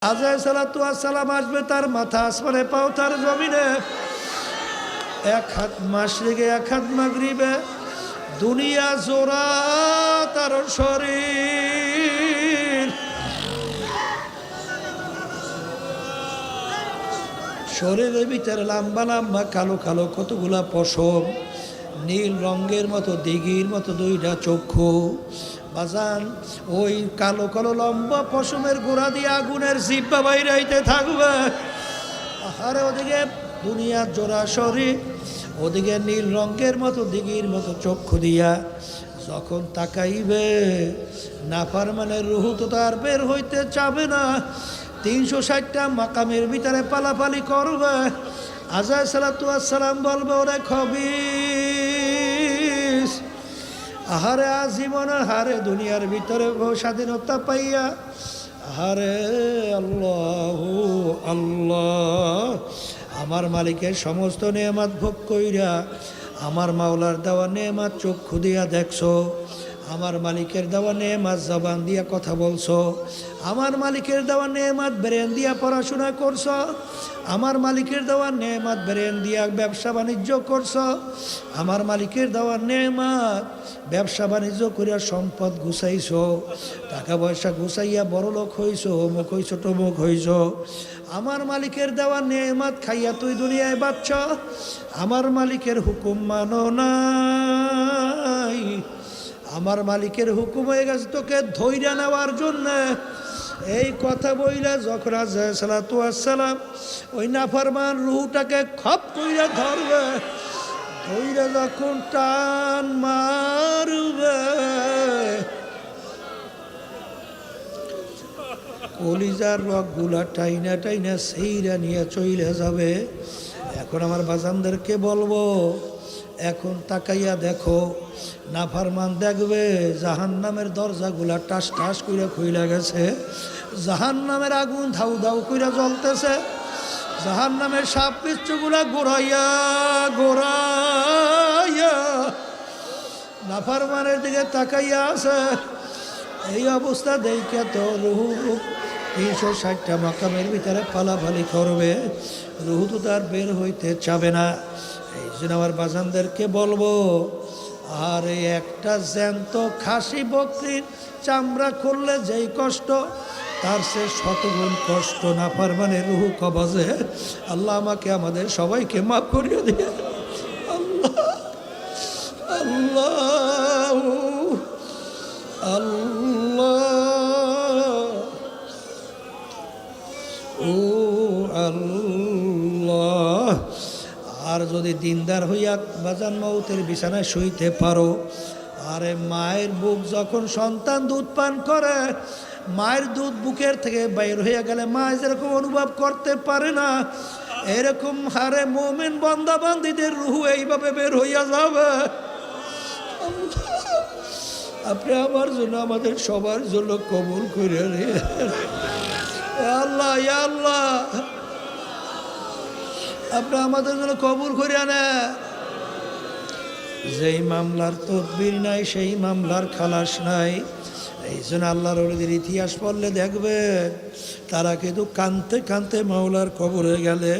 আজরাইল সালাতু ওয়াস সালাম আসবে, তার মাথা আসমানে, পাও তার জমিনে। এক হাত মাশরিকে, এক হাত মাগরিবে, দুনিয়া জোড়া তার শরীর। শরীরের ভিতরে লম্বা লম্বা কালো কালো কতগুলা পশম, নীল রঙের মতো দিঘির মতো দুইটা চক্ষু। বাজান, ওই কালো কালো লম্বা পশমের গোড়া দিয়ে আগুনের জিব্বা বাইরাইতে থাকবে। আরে ওদিকে দুনিয়ার জোড়া শরীর, ওদিকে নীল রঙের মতো দিঘির মতো চক্ষু দিয়া যখন তাকাইবে, নাফরমানের রুহু তো তার বের হইতে চাবে না। 360টা মাকামের ভিতরে পালাপালি করবে। আজরাইল সালাতু ওয়াস সালাম বলবে, ওরে খবিস, আহারে আজীবন, হারে দুনিয়ার ভিতরে স্বাধীনতা পাইয়া, আহারে আল্লাহ আল্লাহ, আমার মালিকের সমস্ত নেয়ামত ভোগ কইরা, আমার মাওলার দেওয়া নেয়ামত চক্ষু দিয়া দেখছো, আমার মালিকের দেওয়া নেয়ামত জবান দিয়া কথা বলছো, আমার মালিকের দেওয়া নেয়ামত ব্রেন দিয়া পড়াশোনা করছো, আমার মালিকের দেওয়া নেয়ামত ব্রেন দিয়া ব্যবসা বাণিজ্য করছো, আমার মালিকের দেওয়া নেয়ামত ব্যবসা বাণিজ্য করিয়া সম্পদ গুছাইছো, টাকা পয়সা গুছাইয়া বড় লোক হইছো, অমুক হইছো, তমুক হইছো। আমার মালিকের দেওয়া নেয়ামত খাইয়া তুই দুনিয়ায় বাঁচছ, আমার মালিকের হুকুম মানো নাই। আমার মালিকের হুকুম হয়ে গেছে তোকে ধৈর্য নেওয়ার জন্য। এই কথা বইলা যখন আজরাইল সালাতু ওয়াস সালাম ওই নাফরমান রুহটাকে খপ কইরা ধরবে, ধৈর্য যখন টান মারবে, কলিজার রগগুলা টাইনা টাইনা সেইরা নিয়ে চইলে যাবে। এখন আমার বাজানদেরকে বলবো, এখন তাকাইয়া দেখো, নাফরমান দেখবে জাহান্নামের দরজাগুলা টাস টাস কইরা খুইলা গেছে, জাহান্নামের আগুন ধাউ ধাউ কইরা জ্বলতেছে, জাহান্নামের সাপ বিচ্ছুগুলা গোড়াইয়া গোড়াইয়া নাফরমানের দিকে তাকাইয়া আছে। এই অবস্থা দেখে তো রুহু 360টা মাকামের ভিতরে পালাপালি করবে, রুহু তো তার বের হইতে চাবে না। এই জন্য আমার বাজানদেরকে বলবো, আর এই একটা জ্যান্ত খাসি বকরির চামড়া খুললে যেই কষ্ট, তার সে শতগুণ কষ্ট নাফরমানের রুহু কবজে। আল্লাহ আমাকে আমাদের সবাইকে মাফ করিয়ে দিয়ে। আল্লাহ আল্লাহ আল্লাহ ও আল্লাহ। আর যদি দিনদার হইয়া বাজান মৌতের বিছানায় শুইতে পারো, আরে মায়ের বুক যখন সন্তান দুধ পান করে, মায়ের দুধ বুকের থেকে বাইর হইয়া গেলে মা যেরকম অনুভব করতে পারে না, এরকম হারে মুমিন বান্দা বান্দীদের রুহু এইভাবে বের হইয়া যাবে। আপনি আমার জন্য, আমাদের সবার জন্য কবুল করে আল্লাহ, ইয়া আল্লাহ, আপনি আমাদের জন্য কবুল করে আনে। যেই মামলার তদবির নাই, সেই মামলার খালাস নাই। এই জন্য আল্লাহর ওলিদের ইতিহাস পড়লে দেখবে, তারা কিন্তু কাঁদতে কাঁদতে মাওলার কবরে গেলে,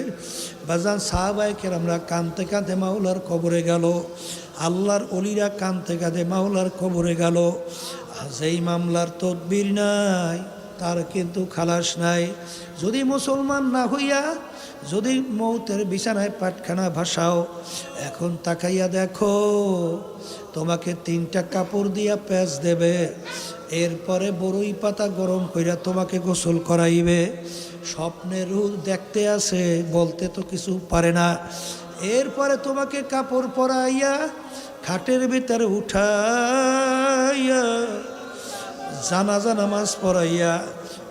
বাজান সাহাবায়ে কেরামরা কাঁদতে কাঁদতে মাওলার কবরে গেল, আল্লাহর ওলিরা কাঁদতে কাঁদতে মাওলার কবরে গেল। যেই মামলার তদবির নাই, তার কিন্তু খালাস নাই। যদি মুসলমান না হইয়া যদি মৌতের বিছানায় পাটখানা ভাসাও, এখন তাকাইয়া দেখো, তোমাকে 3টা কাপড় দিয়া প্যাঁচ দেবে, এরপরে বড়ই পাতা গরম কইরা তোমাকে গোসল করাইবে। স্বপ্নে রূপ দেখতে আসে, বলতে তো কিছু পারে না। এরপরে তোমাকে কাপড় পরাইয়া খাটের ভিতরে উঠাইয়া জানাজা নামাজ পড়াইয়া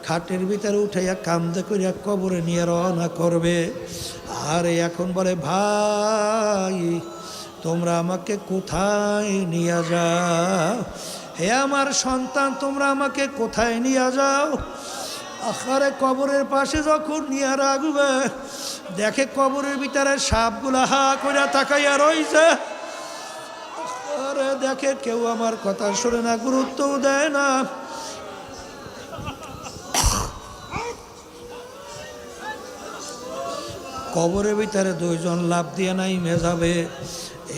খাটের ভিতরে উঠাইয়া কান্দে করিয়া কবরে নিয়ে রওনা করবে। আর এখন বলে, ভাই তোমরা আমাকে কোথায় নিয়ে যাও? হে আমার সন্তান, তোমরা আমাকে কোথায় নিয়ে যাও? আখারে কবরের পাশে যখন নিয়ে রাখবে, দেখে কবরের ভিতরে সাপগুলা হা করে তাকাইয়া রইছে। আরে দেখে কেউ আমার কথা শুনে না, গুরুত্বও দেয় না। কবরের ভিতরে দুইজন লাফ দিয়ে নাইমে যাবে।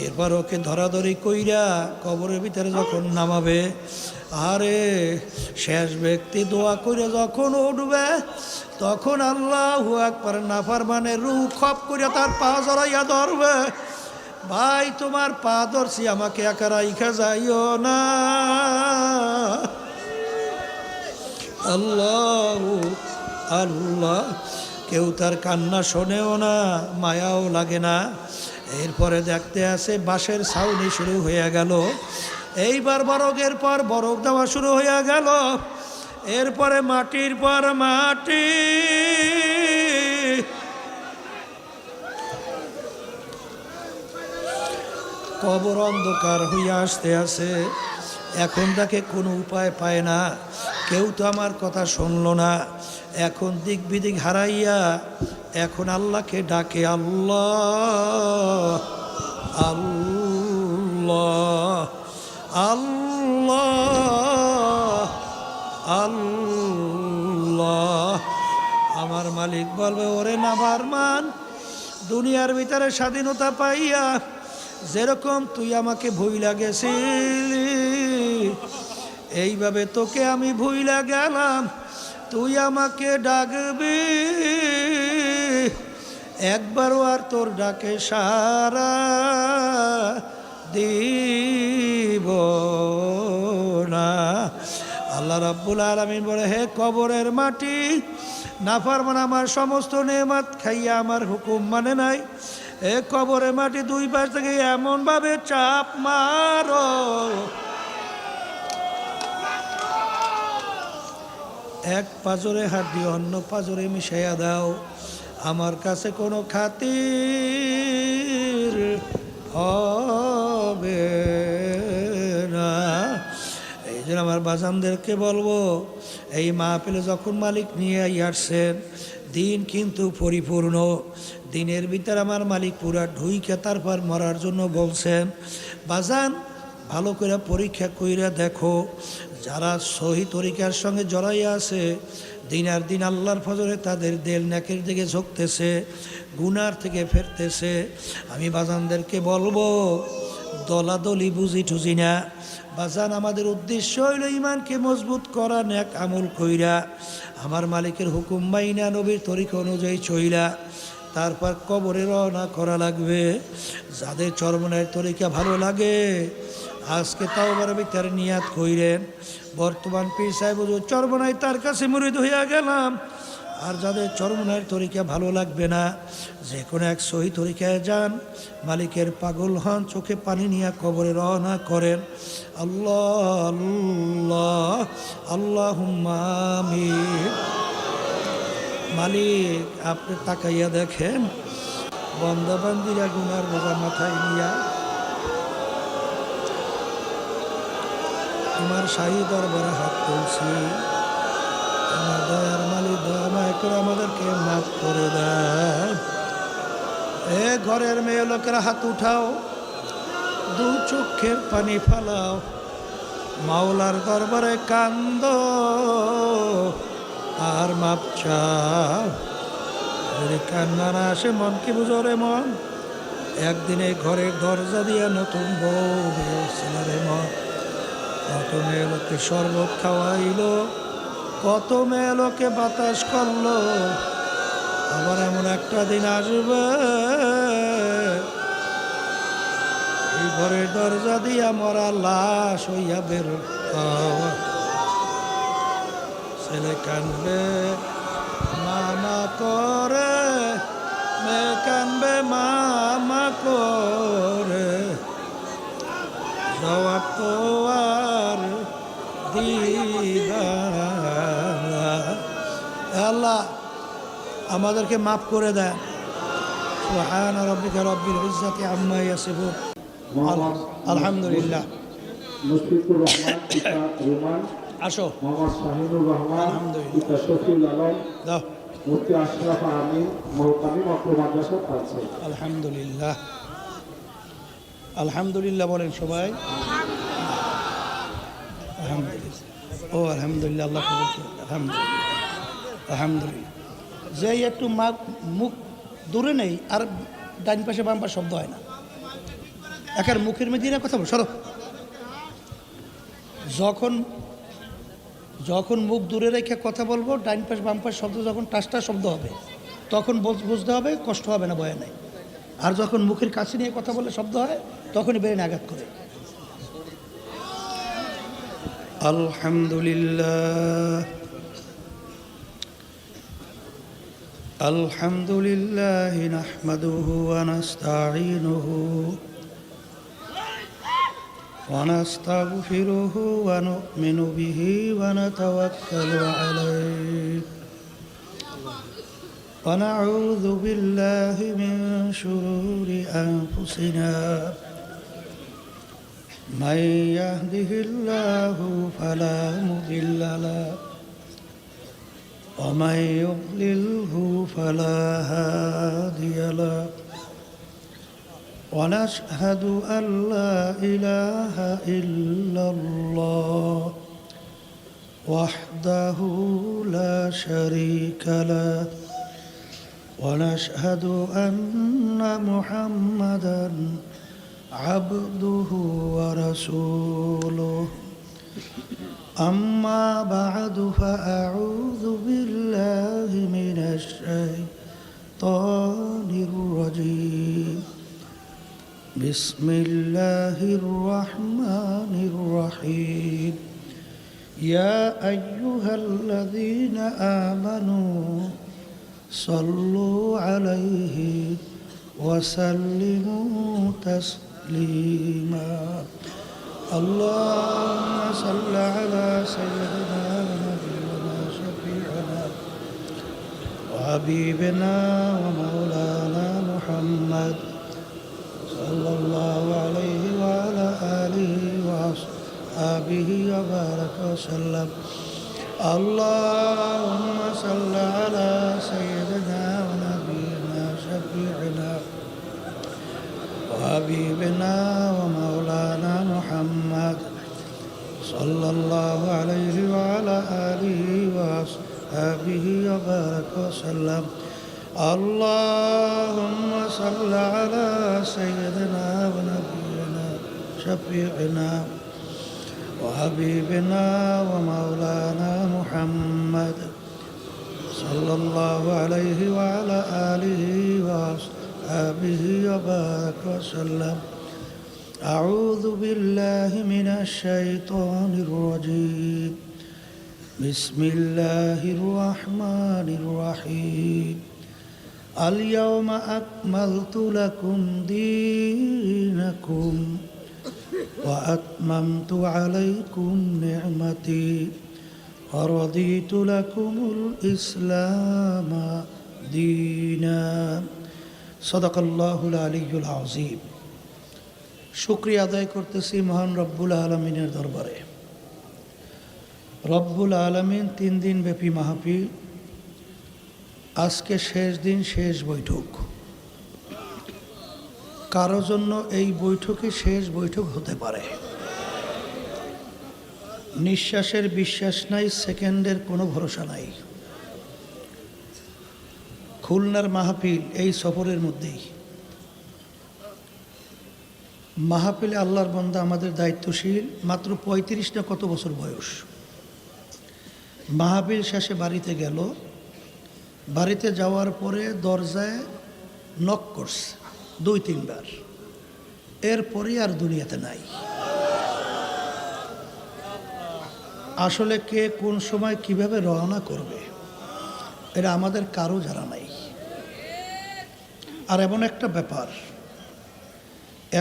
এরপর ওকে ধরাধরি কইরা কবরের ভিতরে যখন নামাবে, আরে শেষ ব্যক্তি দোয়া করে যখন উঠবে, তখন আল্লাহু আকবার নাফরমানের রূহ খপ করে তার পা জড়াইয়া ধরবে। ভাই তোমার পা ধরছি, আমাকে একা রাইখা যাইও না। আল্লাহ আল্লাহ, কেউ তার কান্না শোনেও না, মায়াও লাগে না। এরপরে দেখতে আসে বাঁশের ছাউনি শুরু হয়ে গেল। এইবার বরফের পর বরফ দেওয়া শুরু হয়ে গেল। এরপরে মাটির পর মাটি, কবর অন্ধকার হইয়া আসতে আসে। এখন তাকে কোনো উপায় পায় না, কেউ তো আমার কথা শুনলো না। এখন দিক বিদিক হারাইয়া এখন আল্লাহকে ডাকে, আল্লাহ আল্লাহ আল্লাহ আল্লাহ। আমার মালিক বলবে, ওরে নাফরমান, দুনিয়ার ভিতরে স্বাধীনতা পাইয়া যেরকম তুই আমাকে ভুইলা গেছিলি, এইভাবে তোকে আমি ভুইলা গেলাম। তুই আমাকে ডাকবি, একবারও আর তোর ডাকে সারা দিব না। আল্লাহ রাব্বুল আলামিন বলে, হে কবরের মাটি, নাফরমান আমার সমস্ত নেয়ামত খাইয়া আমার হুকুম মানে নাই। এ কবরের মাটি দুই পাশ থেকে এমনভাবে চাপ মারো, এক পাজরে হাত দিয়ে অন্য পাজরে মিশাইয়া দাও। আমার কাছে কোনো খাতির হবে না। এই জন্য আমার বাজানদেরকে বলবো, এই মাহফিলে যখন মালিক নিয়ে আসছেন, দিন কিন্তু পরিপূর্ণ। দিনের ভিতরে আমার মালিক পুরা ঢুইকে তারপর মরার জন্য বলছেন। বাজান, ভালো করে পরীক্ষা কইরা দেখো, যারা সহি তরিকার সঙ্গে জড়াইয়া আছে, দিন আর দিন আল্লাহর ফজরে তাদের দেল নেকের দিকে ঝুঁকতেছে, গুনার থেকে ফেরতেছে। আমি বাজানদেরকে বলবো, দলাদলি বুঝি টুঝি না বাজান, আমাদের উদ্দেশ্য হইল ইমানকে মজবুত করা, নেক আমল কইরা আমার মালিকের হুকুম মাইনা নবীর তরিকা অনুযায়ী চইলা তারপর কবরে রওনা করা লাগবে। যাদের চরমনায়ের তরিকা ভালো লাগে আজকে তাওবার ভিতরে নিয়াত কইরেন, বর্তমান পীর সাহেব হুজুর চরমনাই তার কাছে মুরিদ হইয়া গেলাম। আর যাদের চরমনায়ের তরিকা ভালো লাগবে না, যে কোনো এক সহি তরিকায় যান, মালিকের পাগল হন, চোখে পানি নিয়ে কবরে রওনা করেন। আল্লাহ আল্লাহ আল্লাহুম্মা আমিন। মালিক আপনি তাকাইয়া দেখেন, বন্দাবান্দিরা গুনার বোঝা মাথায় নিয়া তোমার শাহী দরবারে হাত তুলছি। আমার দয়ার মালিক দয়া করে আমাদেরকে মাফ করে দেয়। এ ঘরের মেয়ে লোকেরা হাত উঠাও, দু চোখের পানি ফালাও, মাওলার দরবারে কান্দ আর মাপ চাও। যদি কান্না না আসে, মন কি বুঝো রে মন, একদিনে ঘরের দরজা দিয়া নতুন বউ ছেলেরে মন। কত মেয়ে লোককে শরবত খাওয়াইলো, কত মেয়ে লোকে বাতাস করলো, আবার এমন একটা দিন আসবে এই ঘরের দরজা দিয়া মরা লাশ হইয়া বের। ছেলে কানবে মামা করে, মেয়ে কানবে মামা করে, জবাব তো আর দিবা। আল্লাহ আমাদেরকে মাফ করে দেন। সুবহান রাব্বিকা রব্বিল ইজ্জাতি আম্মা ইয়াসিফুন। আলহামদুলিল্লাহ। মুশফিকুর রহমান পিতা রুমান, আসো। মোহাম্মদ শাহিনুর রহমান আলহামদুলিল্লাহ। পিতা শফিউল আলম, দাও। মুফতি আশরাফ আমিন মহকামী মক্র মাদ্রাসা আছে। আলহামদুলিল্লাহ আলহামদুলিল্লাহ বলেন সবাই। আলহামদুলিল্লাহ। ও আলহামদুলিল্লাহ, আল্লাহ কবুল করুন। আলহামদুলিল্লাহ আলহামদুলিল্লাহ। যে একটু মুখ দূরে নেই আর ডাইন পাশে বাম পাশে শব্দ হয় না, একার মুখের মধ্যে না কথা বল সরো। যখন মুখ দূরে রেখে কথা বলবো, ডাইন পাশ বাম পাশ শব্দ যখন টাসটা শব্দ হবে তখন বুঝতে হবে, কষ্ট হবে না, ভয় নাই। আর যখন মুখের কাছে নিয়ে কথা বলে শব্দ হয় তখনই ব্রেনে আঘাত করে। আলহামদুলিল্লাহ আলহামদুলিল্লাহ নাহমাদুহু ওয়া নাস্তাঈনুহু ওয়া নাস্তাগফিরুহু ওয়া নু'মিনু বিহি ওয়া নাতাওয়াক্কালু আলাইহি ওয়া নাউযু বিল্লাহি মিন শুরুরি আনফুসিনা মান ইয়াহদিহিল্লাহু ফালা মুদিল্লা লাহু ومن يضلله فلا هادي له ونشهد أن لا إله إلا الله وحده لا شريك له ونشهد أن محمدا عبده ورسوله أما بعد فأعوذ بالله من الشيطان الرجيم بسم الله الرحمن الرحيم يا أيها الذين آمنوا صلوا عليه وسلموا تسليما اللهم صل على سيدنا ونبينا شفيعنا وحبيبنا ومولانا محمد صلى الله عليه وعلى آله وأصحابه وبارك وسلم اللهم صل على سيدنا ونبينا شفيعنا وحبيبنا ومولانا محمد صلى الله عليه وعلى آله وأصحابه وبارك وسلم اللهم صل على سيدنا ونبينا شفيعنا وحبيبنا ومولانا محمد صلى الله عليه وعلى آله وأصحابه وبارك وسلم أعوذ بالله من الشيطان الرجيم بسم الله الرحمن الرحيم اليوم أكملت لكم دينكم وأتممت عليكم نعمتي ورضيت لكم الإسلام دينا صدق الله العلي العظيم শুকরিয়া আদায় করতেছি মহান রব্বুল আলমিনের দরবারে। রব্বুল আলমিন 3 দিন ব্যাপী মাহফিল, আজকে শেষ দিন, শেষ বৈঠক। কারো জন্য এই বৈঠকে শেষ বৈঠক হতে পারে। নিঃশ্বাসের বিশ্বাস নাই, সেকেন্ডের কোনো ভরসা নাই। খুলনার মাহফিল এই সফরের মধ্যেই। মাহফিলে আল্লাহর বান্দা আমাদের দায়িত্বশীল, মাত্র 35 না কত বছর বয়স। মাহফিল শেষে বাড়িতে গেল, বাড়িতে যাওয়ার পরে দরজায় নক করছে 2-3 বার, এরপরে আর দুনিয়াতে নাই। আসলে কে কোন সময় কিভাবে রওনা করবে এটা আমাদের কারো জানা নাই। আর এমন একটা ব্যাপার,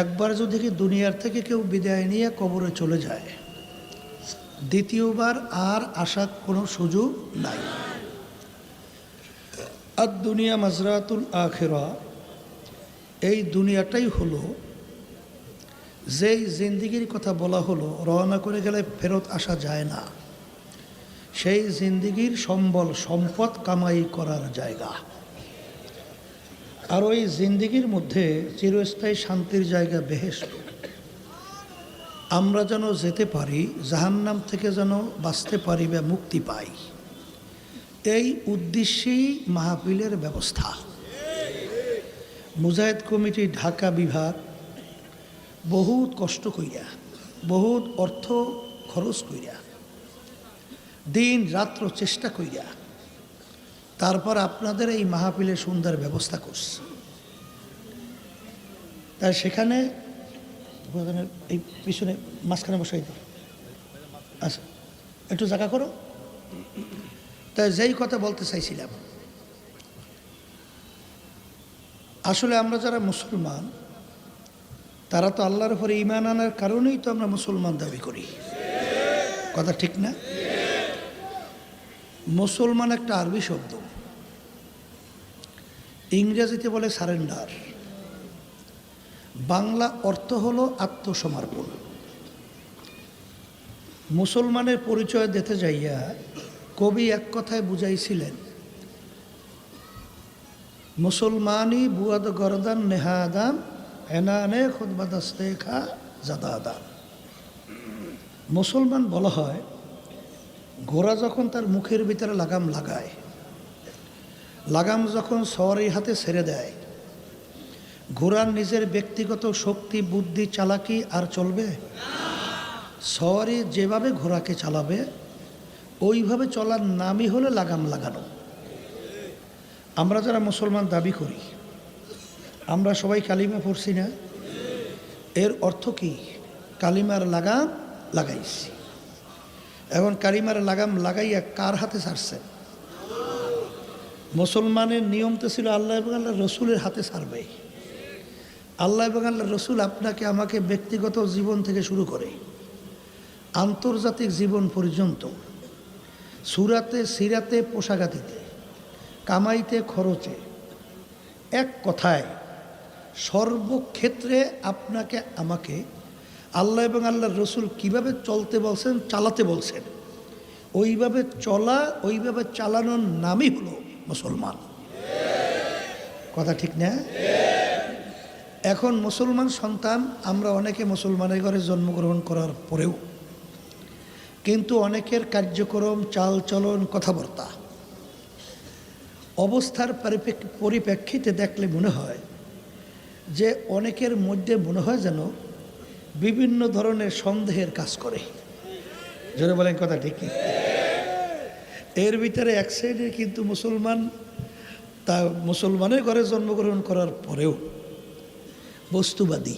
একবার যদি দুনিয়ার থেকে কেউ বিদায় নিয়ে কবরে চলে যায়, দ্বিতীয়বার আর আসার কোনো সুযোগ নাই। আর দুনিয়া মাজরাতুল আখিরা, এই দুনিয়াটাই হলো যেই জিন্দিগির কথা বলা হলো রওনা করে গেলে ফেরত আসা যায় না, সেই জিন্দিগির সম্বল সম্পদ কামাই করার জায়গা। আর ওই জিন্দিগির মধ্যে চিরস্থায়ী শান্তির জায়গা বেহেশত। আমরা যেন যেতে পারি, জাহান্নাম থেকে যেন বাঁচতে পারি বা মুক্তি পাই, এই উদ্দেশ্যেই মাহফিলের ব্যবস্থা। মুজাহিদ কমিটি ঢাকা বিভাগ বহুত কষ্ট কইরা, বহুত অর্থ খরচ কইরা, দিন রাত্র চেষ্টা কইরা তারপর আপনাদের এই মাহফিলে সুন্দর ব্যবস্থা করছে। তাই সেখানে এই পিছনে মাঝখানে বসাই দাও, আচ্ছা একটু জায়গা করো। তাই যেই কথা বলতে চাইছিলাম, আসলে আমরা যারা মুসলমান তারা তো আল্লাহর উপরে ঈমান আনার কারণেই তো আমরা মুসলমান দাবি করি, কথা ঠিক না? মুসলমান একটা আরবি শব্দ, ইংরেজিতে বলে সারেন্ডার, বাংলা অর্থ হলো আত্মসমর্পণ। মুসলমানের পরিচয় দিতে যাইয়া কবি এক কথায় বুঝাইছিলেন, মুসলমানি বুয়াদ গরদান নেহাদান এনানে খুদবাদাস্তে খা জাদাদান। মুসলমান বলা হয় ঘোড়া যখন তার মুখের ভিতরে লাগাম লাগায়, লাগাম যখন সওয়ারির হাতে ছেড়ে দেয়, ঘোড়ার নিজের ব্যক্তিগত শক্তি বুদ্ধি চালাকি আর চলবে? সওয়ারি যেভাবে ঘোড়াকে চালাবে ওইভাবে চলার নামই হলো লাগাম লাগানো। আমরা যারা মুসলমান দাবি করি, আমরা সবাই কালিমা পড়ছি না? এর অর্থ কি? কালিমার লাগাম লাগাইছি। এখন কালিমার লাগাম লাগাইয়া কার হাতে ছাড়ছেন? মুসলমানের নিয়ম তো ছিল আল্লাহ এবং আল্লাহ রসুলের হাতে ছাড়বে। আল্লাহ এবং আল্লাহ রসুল আপনাকে আমাকে ব্যক্তিগত জীবন থেকে শুরু করে আন্তর্জাতিক জীবন পর্যন্ত সুরাতে সিরাতে পোশাকাতিতে কামাইতে খরচে এক কথায় সর্বক্ষেত্রে আপনাকে আমাকে আল্লাহ এবং আল্লাহর রসুল কিভাবে চলতে বলছেন, চালাতে বলছেন, ওইভাবে চলা ওইভাবে চালানোর নামই হলো মুসলমান, কথা ঠিক না? এখন মুসলমান সন্তান আমরা অনেকে মুসলমানের ঘরে জন্মগ্রহণ করার পরেও কিন্তু অনেকের কার্যক্রম চালচলন কথাবার্তা অবস্থার পরিপ্রেক্ষিতে দেখলে মনে হয় যে অনেকের মধ্যে মনে হয় যেন বিভিন্ন ধরনের সন্দেহের কাজ করে। জোরে বলেন, কথা ঠিক? এর ভিতরে এক সাইডে কিন্তু মুসলমান, তা মুসলমানের ঘরে জন্মগ্রহণ করার পরেও বস্তুবাদী।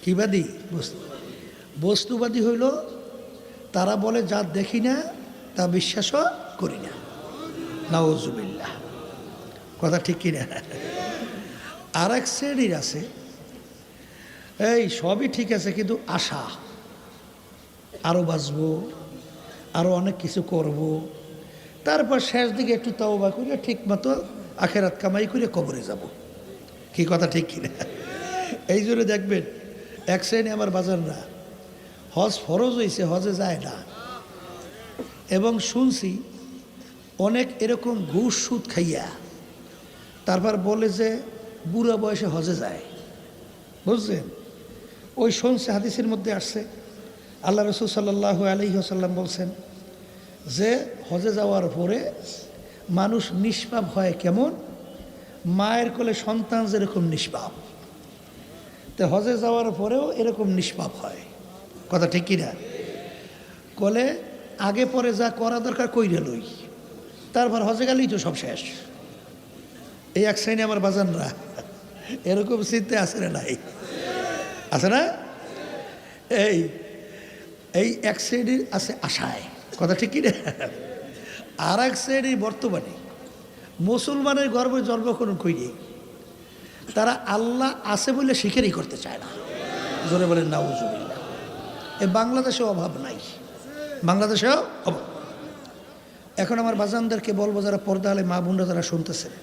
কিবাদী? বস্তুবাদী হইল তারা বলে যা দেখি না তা বিশ্বাসও করি না, নাউজুবিল্লাহ, কথা ঠিক কিনা? আর এক শ্রেণীর আছে এই সবই ঠিক আছে কিন্তু আশা আরও বাঁচবো, আরও অনেক কিছু করব, তারপর শেষ দিকে একটু তওবা করে ঠিক মতো আখেরাত কামাই করে কবরে যাব। কি কথা ঠিক কিনা? এই জন্য দেখবেন এক শ্রেণী আমার বাজাররা হজ ফরজ হয়েছে, হজে যায় না, এবং শুনছি অনেক এরকম ঘুষ সুদ খাইয়া তারপর বলে যে বুড়া বয়সে হজে যায়। বুঝলেন? ওই শুনছে হাদিসের মধ্যে আসছে আল্লাহ রসুল সাল্লাল্লাহু আলাইহি ওয়াসাল্লাম বলছেন যে হজে যাওয়ার পরে মানুষ নিষ্পাপ হয় কেমন? মায়ের কোলে সন্তান যেরকম নিষ্পাপ, তো হজে যাওয়ার পরেও এরকম নিষ্পাপ হয়, কথা ঠিক কিনা? কোলে আগে পরে যা করা দরকার কইরে লই, তারপর হজে গেলেই তো সব শেষ। এই এক শ্রেণী আমার বাজানরা এরকম চিন্তা আছে না? নাই আছে না? এই এই এক শ্রেণীর আছে আশায়, কথা ঠিক কিনা? আর এক শ্রেণীর বর্তমানে মুসলমানের গর্বে জন্মগ্রহণ করিয়ে তারা আল্লাহ আছে বলে স্বীকারই করতে চায় না। জোরে বলেন নাউজুবিল্লাহ। এ বাংলাদেশেও অভাব নাই, বাংলাদেশেও অভাব। এখন আমার বাজানদেরকে বলবো, যারা পর্দা আলে মা বোনরা যারা শুনতেছেন,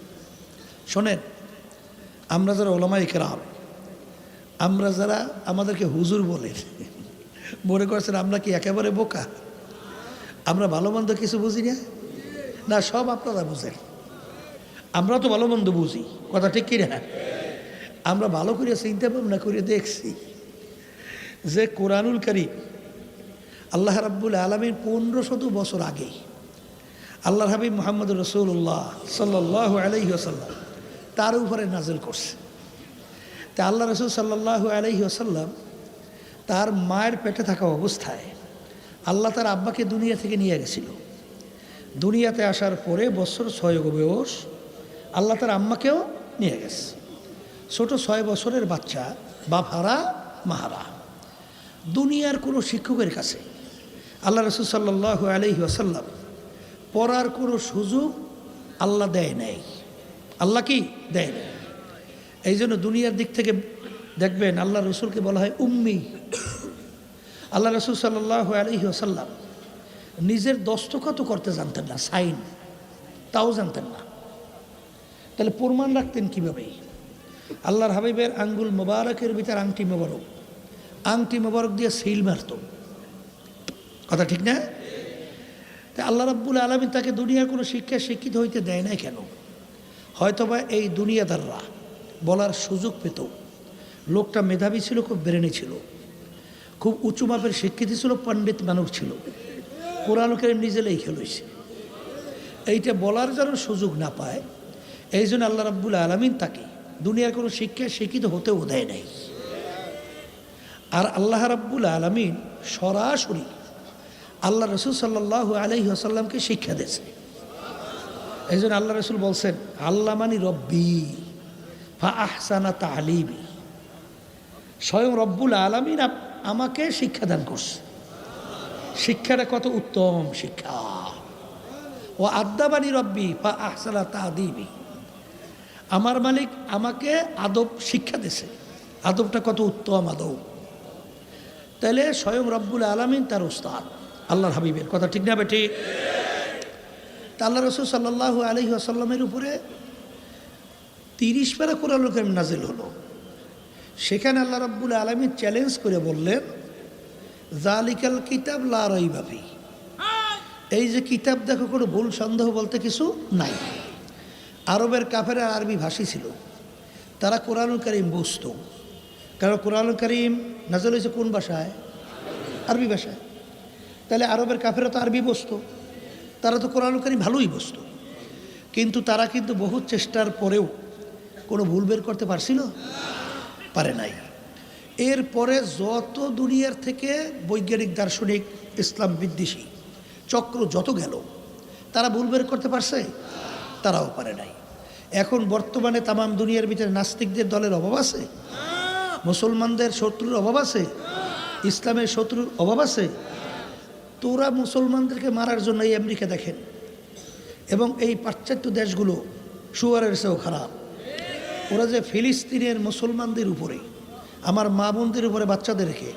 শোনেন, আমরা যারা ওলামায়ে কেরাম, আমরা যারা আমাদেরকে হুজুর বলেন, মনে করছেন আমরা কি একেবারে বোকা? আমরা ভালো মন্দ কিছু বুঝি না? না, সব আপনারা বুঝেন। আমরা তো ভালো মন্দ বুঝি, কথা ঠিক কিনা? আমরা ভালো করে চিন্তা ভাবনা করে দেখছি যে কোরআনুল কারীম আল্লাহ রাব্বুল আলামিন 1500 বছর আগে আল্লাহর হাবিব মুহাম্মদ রাসূলুল্লাহ সাল্লাল্লাহু আলাইহি ওয়াসাল্লাম তার উপরে নাজিল করছে। তা আল্লাহ রসুল সাল্লাল্লাহু আলাইহি ওয়াসাল্লাম তার মায়ের পেটে থাকা অবস্থায় আল্লাহ তার আব্বাকে দুনিয়া থেকে নিয়ে গেছিল। দুনিয়াতে আসার পরে বছর 6 বয়স আল্লাহ তার আম্মাকেও নিয়ে গেছে। ছোট 6 বছরের বাচ্চা, বাপ হারা মাহারা, দুনিয়ার কোনো শিক্ষকের কাছে আল্লাহ রসুল সাল্লাল্লাহু আলাইহি ওয়াসাল্লাম পড়ার কোনো সুযোগ আল্লাহ দেয় নাই। আল্লাহ কি দেয় নাই। এই জন্য দুনিয়ার দিক থেকে দেখবেন আল্লাহ রসুলকে বলা হয় উম্মি। আল্লাহ রসুল সাল্লাল্লাহু আলাইহি ওয়াসাল্লাম নিজের দস্তখতও করতে জানতেন না, সাইন তাও জানতেন না। তাহলে প্রমাণ রাখতেন কীভাবে? আল্লাহর হাবিবের আঙ্গুল মোবারকের ভিতর আংটি মোবারক দিয়ে সিল মারত। কথা ঠিক না? তা আল্লাহ রাব্বুল আলামিন তাকে দুনিয়ার কোনো শিক্ষায় শিক্ষিত হইতে দেয় নাই কেন? হয়তোবা এই দুনিয়াদাররা বলার সুযোগ পেত। লোকটা মেধাবী ছিল, খুব ব্রেনি ছিল, খুব উঁচু মাপের শিক্ষিত ছিল, পণ্ডিত মানুষ ছিল, কোরআন কারীম নিজে লিখে লইছে। এইটা বলার যেন সুযোগ না পায়, এই জন্য আল্লাহ রাব্বুল আলামিন তাকে দুনিয়ার কোনো শিক্ষায় শিক্ষিত হতেও দেয় নাই। আর আল্লাহ রাব্বুল আলামিন সরাসরি আল্লাহ রসুল সাল্লাল্লাহু আলাইহি ওয়াসাল্লামকে শিক্ষা দিয়েছে। এই জন্য আল্লাহ রসুল বলছেন আল্লামানি রব্বি ফা আহসানা তালিমি। স্বয়ং রব্বুল আলামিন আমাকে শিক্ষাদান করছে। শিক্ষাটা কত উত্তম শিক্ষা! ও আদ্দাবানি রব্বি ফা আহসানা তাদিবি। আমার মালিক আমাকে আদব শিক্ষা দিয়েছে। আদবটা কত উত্তম আদব! তাহলে স্বয়ং রব্বুল আলামিন তার উস্তাদ আল্লাহর হাবিবের। কথা ঠিক না বেটি? তা আল্লাহ রসুল সাল্লাল্লাহু আলাইহি ওয়াসাল্লামের উপরে 30 পারা কোরআনুল কারীম নাজিল হলো। সেখানে আল্লাহ রাব্বুল আলামিন চ্যালেঞ্জ করে বললেন জালিকাল কিতাব লা রাইবা ফি। এই যে কিতাব দেখো, কোনো ভুল সন্দেহ বলতে কিছু নাই। আরবের কাফেরা আরবি ভাষী ছিল, তারা কোরআনুল কারীম বুঝত। কারণ কোরআনুল কারীম নাজিল হয়েছে কোন ভাষায়? আরবি ভাষায়। তাহলে আরবের কাফেরা তো আরবি বুঝত, তারা তো কোরআনুল কারীম ভালোই বুঝত। কিন্তু তারা কিন্তু বহু চেষ্টার পরেও কোনো ভুল বের করতে পারছিল? পারে নাই। এরপরে যত দুনিয়ার থেকে বৈজ্ঞানিক দার্শনিক ইসলাম বিদ্বেষী চক্র যত গেল, তারা ভুল বের করতে পারছে? তারাও পারে নাই। এখন বর্তমানে তামাম দুনিয়ার ভিতরে নাস্তিকদের দলের অভাব আছে? মুসলমানদের শত্রুর অভাব আছে? ইসলামের শত্রুর অভাব আছে? তোরা মুসলমানদেরকে মারার জন্য এই আমেরিকা দেখেন, এবং এই পাশ্চাত্য দেশগুলো শুয়ারের চেয়েও খারাপ। ওরা যে ফিলিস্তিনের মুসলমানদের উপরে, আমার মা বোনদের উপরে, বাচ্চাদেরকে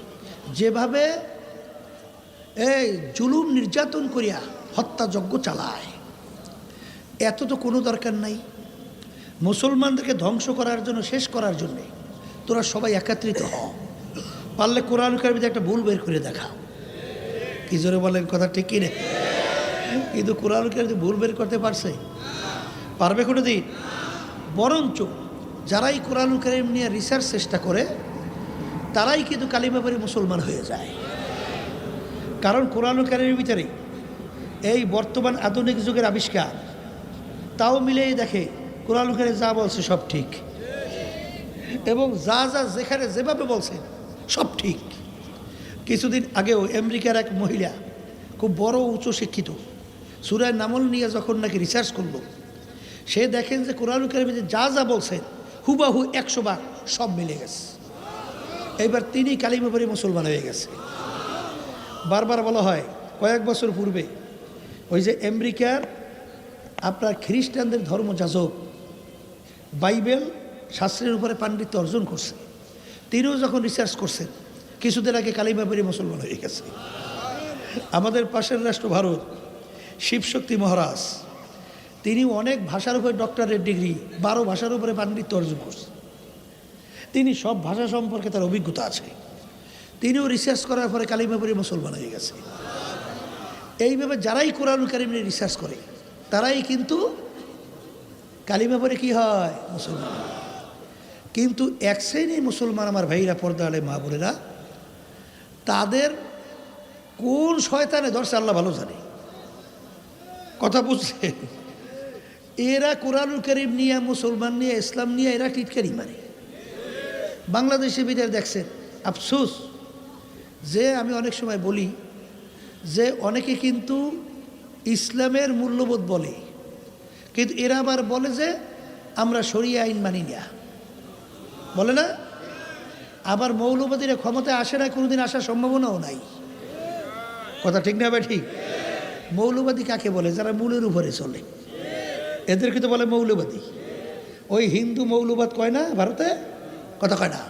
যেভাবে এই জুলুম নির্যাতন করিয়া হত্যাযজ্ঞ চালায়, এত তো কোনো দরকার নাই। মুসলমানদেরকে ধ্বংস করার জন্য, শেষ করার জন্যে তোরা সবাই একত্রিত হ। পারলে কোরআন কারীমে একটা ভুল বের করে দেখা। কি জোরে বলেন, কথা ঠিক কি রে? কিন্তু কোরআন কারীমে ভুল বের করতে পারছে? পারবে কোনো দিন? বরঞ্চ যারাই কোরআন কারীম নিয়ে রিসার্চ চেষ্টা করে, তারাই কিন্তু কালিমা পড়ে মুসলমান হয়ে যায়। কারণ কোরআন কারীমের ভিতরে এই বর্তমান আধুনিক যুগের আবিষ্কার তাও মিলেই দেখে কোরআন কারীম যা বলছে সব ঠিক, এবং যা যা যেখানে যেভাবে বলছে সব ঠিক। কিছুদিন আগেও আমেরিকার এক মহিলা, খুব বড় উচ্চ শিক্ষিত, সূরা নামল নিয়ে যখন নাকি রিসার্চ করলো, সে দেখেন যে কোরআন কারীমে যা যা বলছেন হুবাহু 100 বার সব মিলে গেছে। এইবার তিনি কালিমা পড়ে মুসলমান হয়ে গেছে। বারবার বলা হয়, কয়েক বছর পূর্বে ওই যে আমেরিকার আপনার খ্রিস্টানদের ধর্মযাজক বাইবেল শাস্ত্রের উপরে পাণ্ডিত্য অর্জন করছে, তিনিও যখন রিসার্চ করছেন, কিছুদিন আগে কালিমা পড়ে মুসলমান হয়ে গেছে। আমাদের পাশের রাষ্ট্র ভারত, শিবশক্তি মহারাজ, তিনি অনেক ভাষার উপরে ডক্টরেট ডিগ্রি, 12 ভাষার উপরে পাণ্ডিত্য অর্জন করছে। তিনি সব ভাষা সম্পর্কে তার অভিজ্ঞতা আছে। তিনিও রিসার্চ করার পরে কালিমা পড়ে মুসলমান হয়ে গেছে। এইভাবে যারাই কোরআন কারীম নিয়ে রিসার্চ করে, তারাই কিন্তু কালিমা পড়ে কি হয়? মুসলমান। কিন্তু এক শ্রেণীর মুসলমান, আমার ভাইরা, পর্দা আলে মা বোনেরা, তাদের কোন শয়তানে ধরছে আল্লাহ ভালো জানে। কথা বুঝছে? এরা কোরআনুল কারীম নিয়ে, মুসলমান নিয়ে, ইসলাম নিয়ে এরা টিটকারি মারে। বাংলাদেশে ভিতরে দেখছেন আফসোস যে আমি অনেক সময় বলি যে অনেকে কিন্তু ইসলামের মূল্যবোধ বলে, কিন্তু এরা আবার বলে যে আমরা শরিয়া আইন মানি না, বলে না? আবার মৌলবাদীরা ক্ষমতায় আসে না, কোনোদিন আসার সম্ভাবনাও নাই। কথা ঠিক না ভাই? ঠিক। মৌলবাদী কাকে বলে? যারা মূলের উপরে চলে, এদেরকে তো বলে মৌলবাদী। ওই হিন্দু মৌলবাদ কয় না ভারতে? কথা কয় না,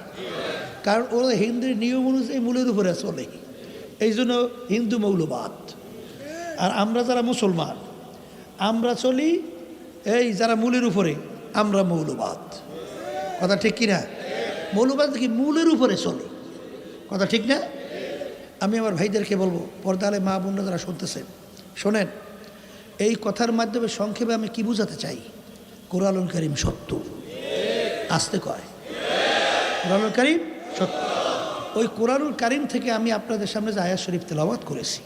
কারণ ও হিন্দুর নিয়ম অনুযায়ী মূলের উপরে চলে, এই জন্য হিন্দু মৌলবাদ। আর আমরা যারা মুসলমান আমরা চলি এই যারা মূলের উপরে, আমরা মৌলবাদ। কথা ঠিক কিনা? মৌলবাদ কি মূলের উপরে চলে, কথা ঠিক না? আমি আমার ভাইদেরকে বলবো, পর্দালে মা বোনরা যারা শুনতেছেন, শোনেন, এই কথার মাধ্যমে সংক্ষেপে আমি কি বুঝাতে চাই? কোরআনুল কারীম সত্য। আসতে কয় কোরআনুল কারীম সত্য। ওই কোরআনুল কারীম থেকে আমি আপনাদের সামনে যে আয়াত শরীফ তেলাওয়াত করেছি,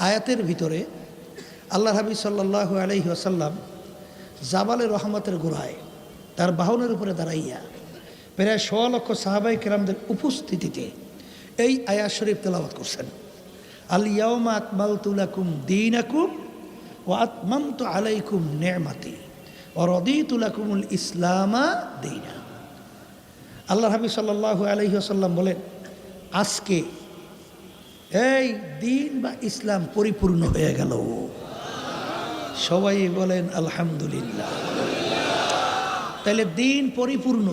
আয়াতের ভিতরে আল্লাহ হাবিব সাল্লাল্লাহু আলাইহি ওয়াসাল্লাম জাবালে রহমতের গোড়ায় তার বাহনের উপরে দাঁড়াইয়া প্রায় 100 লক্ষ সাহাবাই কেরামদের উপস্থিতিতে এই আয়াত শরীফ তেলাওয়াত করছেন। আল ইয়াউমা আকমালতু লাকুম দীনাকুম ওয়া আতমামতু আলাইকুম নি'মাতি ওয়া রাদিতু লাকুমুল ইসলামা দীনা। আল্লাহ হাবিব সাল্লাল্লাহু আলাইহি ওয়াসাল্লাম বলেন, আজকে এই দিন বা ইসলাম পরিপূর্ণ হয়ে গেল। সবাই বলেন আলহামদুলিল্লাহ। তাহলে দিন পরিপূর্ণ,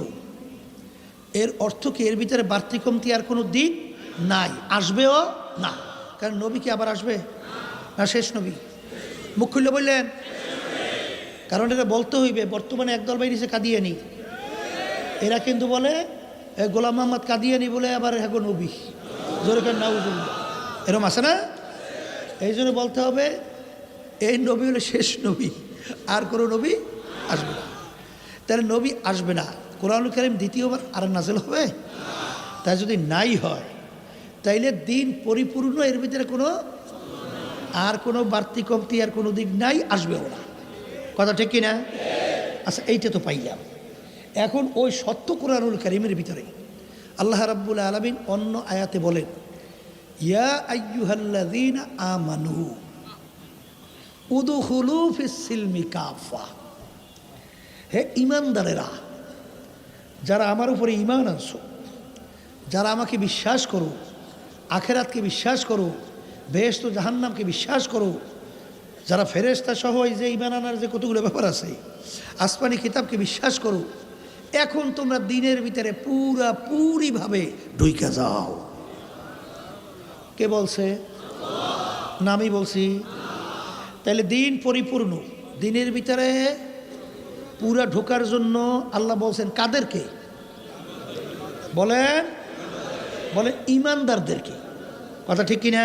এর অর্থ কি এর ভিতরে বাড়তি কমতি আর কোনো দিক নাই, আসবেও না। কারণ নবী কি আবার আসবে না? শেষ নবী। মুখ খুললে বললেন, কারণ এটা বলতে হইবে। বর্তমানে একদল বাইরেছে কাদিয়ানি, এরা কিন্তু বলে গোলাম মোহাম্মদ কাদিয়ানি বলে আবার এখন নবী, জোরে কেন নাউজুবিল্লাহ, এরকম আছে না? এই জন্য বলতে হবে এই নবী হলো শেষ নবী, আর কোনো নবী আসবে না। তাহলে নবী আসবে না, কোরআনুল কারীম দ্বিতীয়বার আর নাযিল হবে? তাই যদি নাই হয় তাইলে দিন পরিপূর্ণ, এর ভিতরে কোনো আর কোনো বাড়তি কমতি আর কোনো দিক নাই, আসবেও না। কথা ঠিক কিনা? আচ্ছা, এইটা তো পাইলাম। এখন ওই সত্য কোরআনুল কারীমের ভিতরে আল্লাহ রাব্বুল আলামিন অন্য আয়াতে বলেন, ইয়া আইয়ুহাল্লাযীনা আমানু উদখুলু ফিস সিলমি কাফা। হে ঈমানদারেরা, যারা আমার উপরে ঈমান আনছো, যারা আমাকে বিশ্বাস করো, আখেরাতকে বিশ্বাস করো, বেহেশত ও জাহান্নামকে বিশ্বাস করো, যারা ফেরেশতা সহ এই যে ঈমান আনার যে কতগুলো ব্যাপার আছে, আসমানি কিতাবকে বিশ্বাস করো, এখন তোমরা দিনের ভিতরে পুরাপুরিভাবে ঢুইকা যাও। কে বলছে? না আমি বলছি? তাহলে দিন পরিপূর্ণ, দিনের ভিতরে পুরা ঢোকার জন্য আল্লাহ বলছেন কাদেরকে? বলেন ঈমানদারদেরকে। কথা ঠিক কিনা?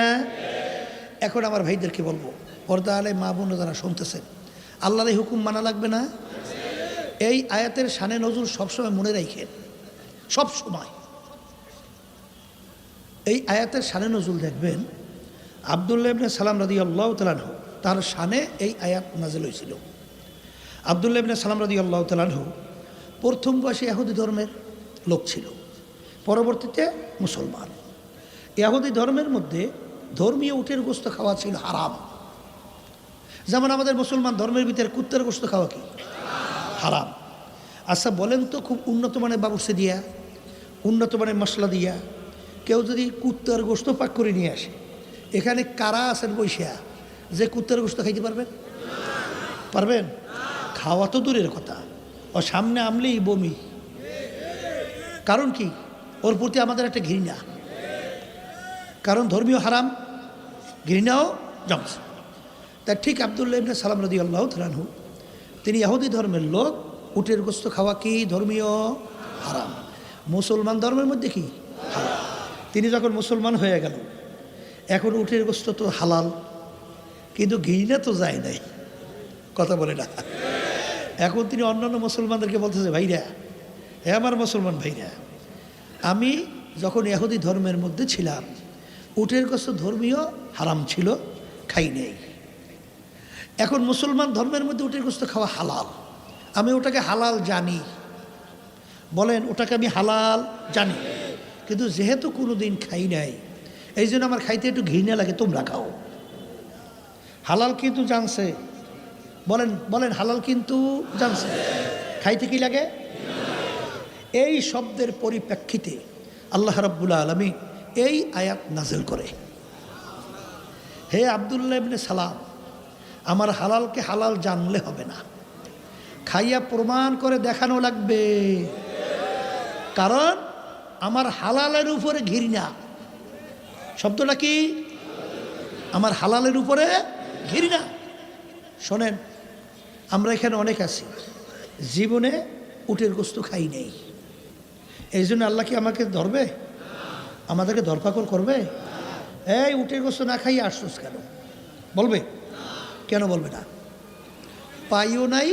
এখন আমার ভাইদেরকে বলবো, পর্দা আলে মা বোন যারা শুনতেছেন, আল্লাহর এই হুকুম মানা লাগবে না? এই আয়াতের শানে নজুল সবসময় মনে রাখেন, সব সময় এই আয়াতের শানে নজুল দেখবেন। আব্দুল্লাহ ইবনে সালাম রাদিয়াল্লাহু তাআলা আনহু, তার শানে এই আয়াত নাযিল হয়েছিল। আব্দুল্লাহ ইবনে সালাম রাদিয়াল্লাহু তাআলা আনহু প্রথম বয়সে ইহুদি ধর্মের লোক ছিল, পরবর্তীতে মুসলমান। ইহুদি ধর্মের মধ্যে ধর্মীয় উটের গোশত খাওয়া ছিল হারাম। যেমন আমাদের মুসলমান ধর্মের ভিতরে কুত্তার গোশত খাওয়া কি হারাম? আচ্ছা বলেন তো, খুব উন্নত মানের বাবুর্চি দিয়া, উন্নত মানের মশলা দিয়া কেউ যদি কুত্তার গোশত পাক করে নিয়ে আসে, এখানে কারা আছেন বৈশা যে কুত্তার গোশত খাইতে পারবেন? পারবেন? খাওয়া তো দূরের কথা, ও সামনে আমলেই বমি। কারণ কি? ওর প্রতি আমাদের একটা ঘৃণা, কারণ ধর্মীয় হারাম, ঘৃণাও জমছে। তা ঠিক আব্দুল্লাহ ইবনে সালাম রাদিয়াল্লাহু তাআলা আনহু, তিনি ইহুদি ধর্মের লোক, উটের গোশত খাওয়া কি ধর্মীয় হারাম, মুসলমান ধর্মের মধ্যে কি হারাম। তিনি যখন মুসলমান হয়ে গেল, এখন উটের গোশত তো হালাল, কিন্তু ঘৃণা তো যায় নাই, কথা বলে না। এখন তিনি অন্যান্য মুসলমানদেরকে বলতেছে, ভাইরা, হ্যাঁ আমার মুসলমান ভাইরা, আমি যখন ইহুদি ধর্মের মধ্যে ছিলাম, উটের গোশত ধর্মীয় হারাম ছিল, খাই নেই। এখন মুসলমান ধর্মের মধ্যে উটের গোস্ত খাওয়া হালাল, আমি ওটাকে হালাল জানি, বলেন ওটাকে আমি হালাল জানি, কিন্তু যেহেতু কোনো দিন খাই নাই এই জন্য আমার খাইতে একটু ঘৃণা লাগে। তোমরা খাও, হালাল কিন্তু জানছে, বলেন বলেন হালাল কিন্তু জানছে, খাইতে কি লাগে? এই শব্দের পরিপ্রেক্ষিতে আল্লাহ রাব্বুল আলামিন এই আয়াত নাযিল করে, হে আব্দুল্লাহ ইবনে সালাম, আমার হালালকে হালাল জানলে হবে না, খাইয়া প্রমাণ করে দেখানো লাগবে, কারণ আমার হালালের উপরে ঘৃণা। শব্দটা কি? আমার হালালের উপরে ঘৃণা। শোনেন, আমরা এখানে অনেক আছি জীবনে উটের গোস্ত খাই নেই, এই জন্য আল্লাহ কি আমাকে ধরবে, আমাদেরকে ধরপাকড় করবে? এই উটের গোস্ত না খাইয়ে আসছস কেন বলবে? কেন বলবে না? পাইও নাই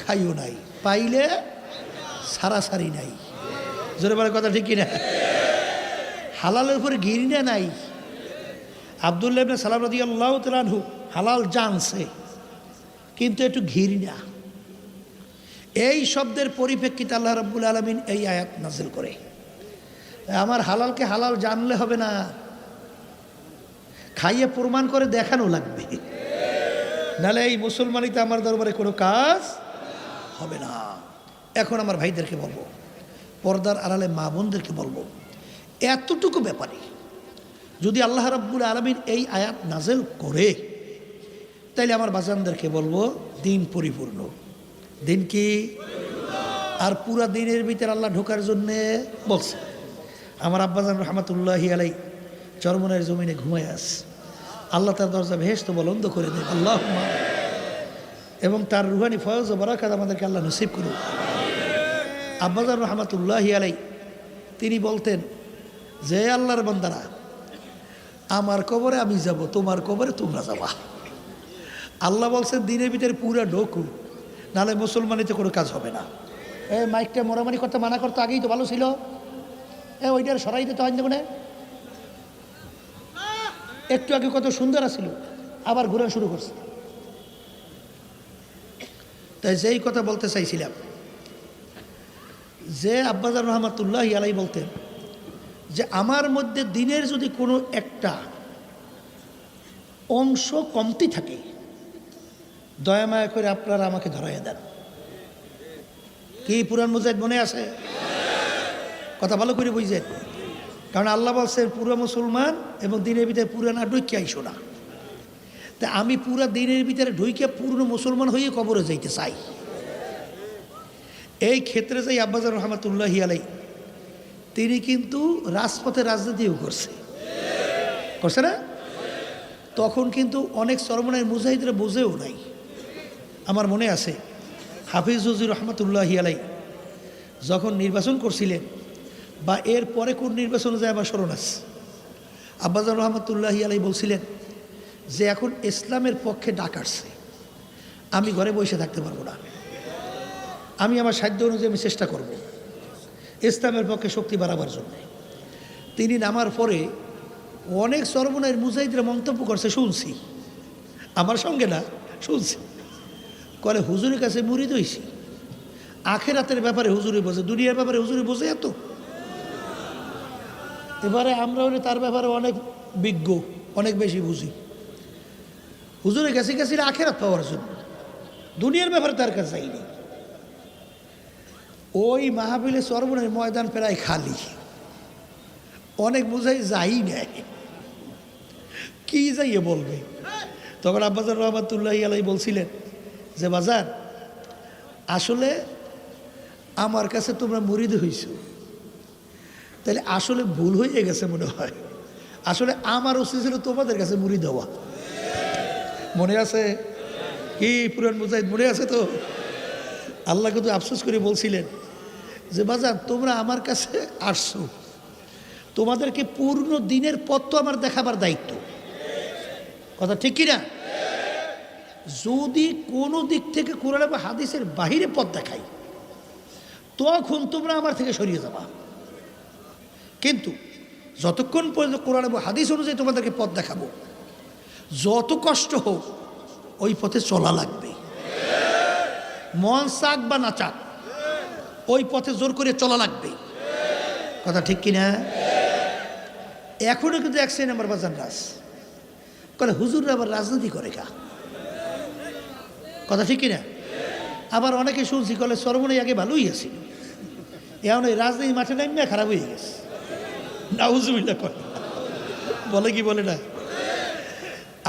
খাইও নাই, পাইলে সারাসারি নাই। জোরে বলে কথা ঠিক কিনা? হালালের উপরে ঘৃণা নাই। আব্দুল্লাহ ইবনে সালাম রাদিয়াল্লাহু তাআলা আনহু হালাল জানছে কিন্তু একটু ঘৃণা। এই শব্দের পরিপ্রেক্ষিতে আল্লাহ রাব্বুল আলামিন এই আয়াত নাযিল করে, আমার হালালকে হালাল জানলে হবে না, খাইয়ে প্রমাণ করে দেখানো লাগবে, নাহলে এই মুসলমানিতে আমার দরবারে কোনো কাজ হবে না। এখন আমার ভাইদেরকে বলবো, পর্দার আড়ালে মা বোনদেরকে বলবো, এতটুকু ব্যাপারে যদি আল্লাহ রাব্বুল আলামিন এই আয়াত নাযিল করে, তাইলে আমার বাজানদেরকে বলবো দিন পরিপূর্ণ। দিন কি? আর পুরা দিনের ভিতরে আল্লাহ ঢোকার জন্যে বলছে। আমার আব্বাজান রহমাতুল্লাহি আলাই চরমনের জমিনে ঘুমায় আস, আল্লাহ তার দরজা বেহেশত বলন্দ করে দেয় আল্লাহুম্মা, এবং তার রুহানি ফয়জ ও বারাকাত আমাদেরকে আল্লাহ নসিব করুন। আব্বাজান রহমাতুল্লাহি আলাই তিনি বলতেন যে আল্লাহর বান্দারা, আমার কবরে আমি যাব, তোমার কবরে তোমরা যাবা। আল্লাহ বলছেন দিনের ভিতরে পুরা ঢোকু, নাহলে মুসলমানিতে কোনো কাজ হবে না। মাইকটা মোরামারি করতে মানা করতে আগেই তো ভালো ছিল, ওইটার সরাই দিতে হয় না, একটু আগে কত সুন্দর আছিল, আবার ঘুরে শুরু করছে। তাই যেই কথা বলতে চাইছিলাম, যে আব্বাজান রহমাতুল্লাহি আলাই বলতেন যে আমার মধ্যে দিনের যদি কোনো একটা অংশ কমতি থাকে, দয়া মায়া করে আপনারা আমাকে ধরাইয়া দেন। কি পুরান মুজাহিদ মনে আছে? কথা ভালো করে বুঝছেন? কারণ আল্লাহ বলছেন পুরো মুসলমান এবং দিনের ভিতরে পুরা না ঢুকে আইসো না। তা আমি পুরা দিনের ভিতরে ঢুকে পূর্ণ মুসলমান হয়ে কবরে যাইতে চাই। এই ক্ষেত্রে যাই আব্বাজান রহমাতুল্লাহি আলাই তিনি কিন্তু রাজপথে রাজনীতিও করছে না? তখন কিন্তু অনেক চরমনের মুজাহিদরা বুঝেও নাই। আমার মনে আছে হাফিজ হুজুর রহমাতুল্লাহি আলাই যখন নির্বাচন করছিলেন, বা এর পরে কোন নির্বাচনে যায় আমার স্মরণ আছে, আব্বাজান রহমাতুল্লাহি আলাই বলছিলেন যে এখন ইসলামের পক্ষে ডাক আসছে, আমি ঘরে বসে থাকতে পারবো না, আমি আমার সাধ্য অনুযায়ী আমি চেষ্টা করব ইসলামের পক্ষে শক্তি বাড়াবার জন্য। তিনি নামার পরে অনেক চরমনের মুজাহিদরা মন্তব্য করছে, শুনছি, আমার সঙ্গে না, শুনছি, করে হুজুরের কাছে মুরিদ হইছি, আখেরাতের ব্যাপারে হুজুরে বোঝে, দুনিয়ার ব্যাপারে হুজুরে বোঝে এত। এবারে আমরা হলে তার ব্যাপারে অনেক বিজ্ঞ, অনেক বেশি বুঝি। হুজুরের কাছে গেছিল আখেরাত পাওয়ার জন্য, দুনিয়ার ব্যাপারে তার কাছে যাইনি। ওই মাহফিলে চরমনের ময়দান প্রায় খালি, অনেক বুঝাই যাই নাই, কি যাইয়ে বলবে। তখন আব্বাজান রহমাতুল্লাহি আলাই বলছিলেন যে বাজার, আসলে আমার কাছে তোমরা মুরিদ হইছো, তাহলে আসলে ভুল হয়ে গেছে মনে হয়, আসলে আমার উচিত ছিল তোমাদের কাছে মুরিদ হওয়া। মনে আছে কি পুরান মুজাহিদ মনে আছে তো? আল্লাহ কিন্তু আফসোস করে বলছিলেন যে বাজার, তোমরা আমার কাছে আসছো, তোমাদেরকে পূর্ণ দিনের পথ তো আমার দেখাবার দায়িত্ব। কথা ঠিক কিনা? যদি কোনো দিক থেকে কোরআন বা হাদিসের বাহিরে পথ দেখাই, তখন তোমরা আমার থেকে সরিয়ে যাবা। কিন্তু যতক্ষণ পর্যন্ত কোরআন এবং হাদিস অনুযায়ী তোমাদেরকে পথ দেখাবো, যত কষ্ট হোক ওই পথে চলা লাগবে, মন চাক বা না চাক ওই পথে জোর করে চলা লাগবে। কথা ঠিক কিনা? এখনো কিন্তু এক শ্রেণী আমার বাজান রাজ করে, হুজুররা আবার রাজনীতি করে কা? কথা ঠিক কিনা? আবার অনেকে শুনছি কলে সর্বনাই আগে ভালোই আছে, এখন ওই রাজনীতি মাঠে নামে খারাপ হয়ে গেছে। নাউজুবিল্লাহ করে, বলে কি বলে না?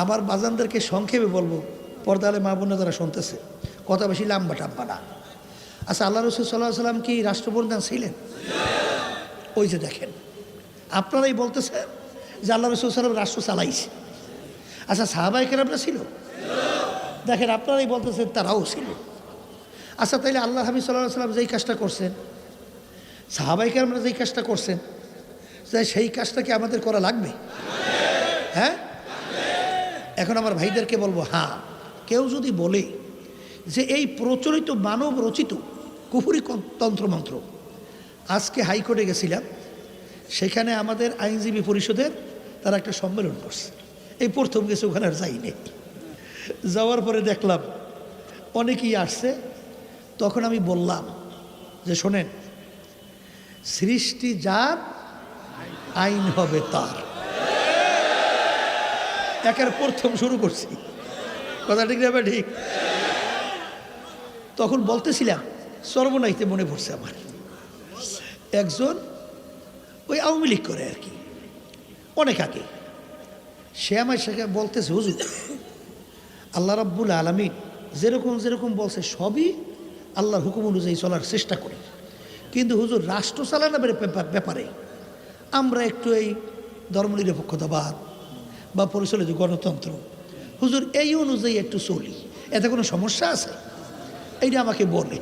আমার বাজানদেরকে সংক্ষেপে বলবো, পর্দালে মা বোনরা যারা শুনতেছে, কথা বেশি লাম্বা টাম্বা না। আচ্ছা, আল্লাহ রসুল সাল্লাহ সাল্লাম কি রাষ্ট্রপ্রধান ছিলেন? ওই যে দেখেন, আপনারাই বলতেছেন যে আল্লাহ রসুল সাল্লাম রাষ্ট্র চালাইছে। আচ্ছা, সাহাবায়ে কেরামরা ছিল? দেখেন, আপনারাই বলতেছেন তারাও ছিল। আচ্ছা, তাইলে আল্লাহ হাবিব সাল্লাল্লাহু আলাইহি সাল্লাম যেই কাজটা করছেন, সাহাবায়ে কেরামরা যেই কাজটা করছেন, সেই কাজটা কি আমাদের করা লাগবে? হ্যাঁ। এখন আমার ভাইদেরকে বলবো, হ্যাঁ, কেউ যদি বলে যে এই প্রচলিত মানব রচিত কুফরি তন্ত্রমন্ত্র, আজকে হাইকোর্টে গেছিলাম, সেখানে আমাদের আইনজীবী পরিষদের তারা একটা সম্মেলন করছে, এই প্রথম গেছে, ওখানে আর যাইনি। যাওয়ার পরে দেখলাম অনেকেই আসছে। তখন আমি বললাম যে শোনেন, সৃষ্টি যার আইন হবে তার, একের প্রথম শুরু করছি। কথা ঠিক না? ঠিক। তখন বলতেছিলাম, সর্বনাইতে মনে পড়ছে আমার, একজন ওই আওয়ামী লীগ করে আর কি, অনেক আগে, সে আমায় সেখানে বলতেছে, হুজুর আল্লাহ রাব্বুল আলামিন যেরকম যেরকম বলছে সবই আল্লাহর হুকুম অনুযায়ী চলার চেষ্টা করি, কিন্তু হুজুর রাষ্ট্র চালানোর ব্যাপারে আমরা একটু এই ধর্মনিরপেক্ষতাবাদ বা পরিচালিত গণতন্ত্র, হুজুর এই অনুযায়ী একটু চলি, এতে কোনো সমস্যা আছে? এইটা আমাকে বলে।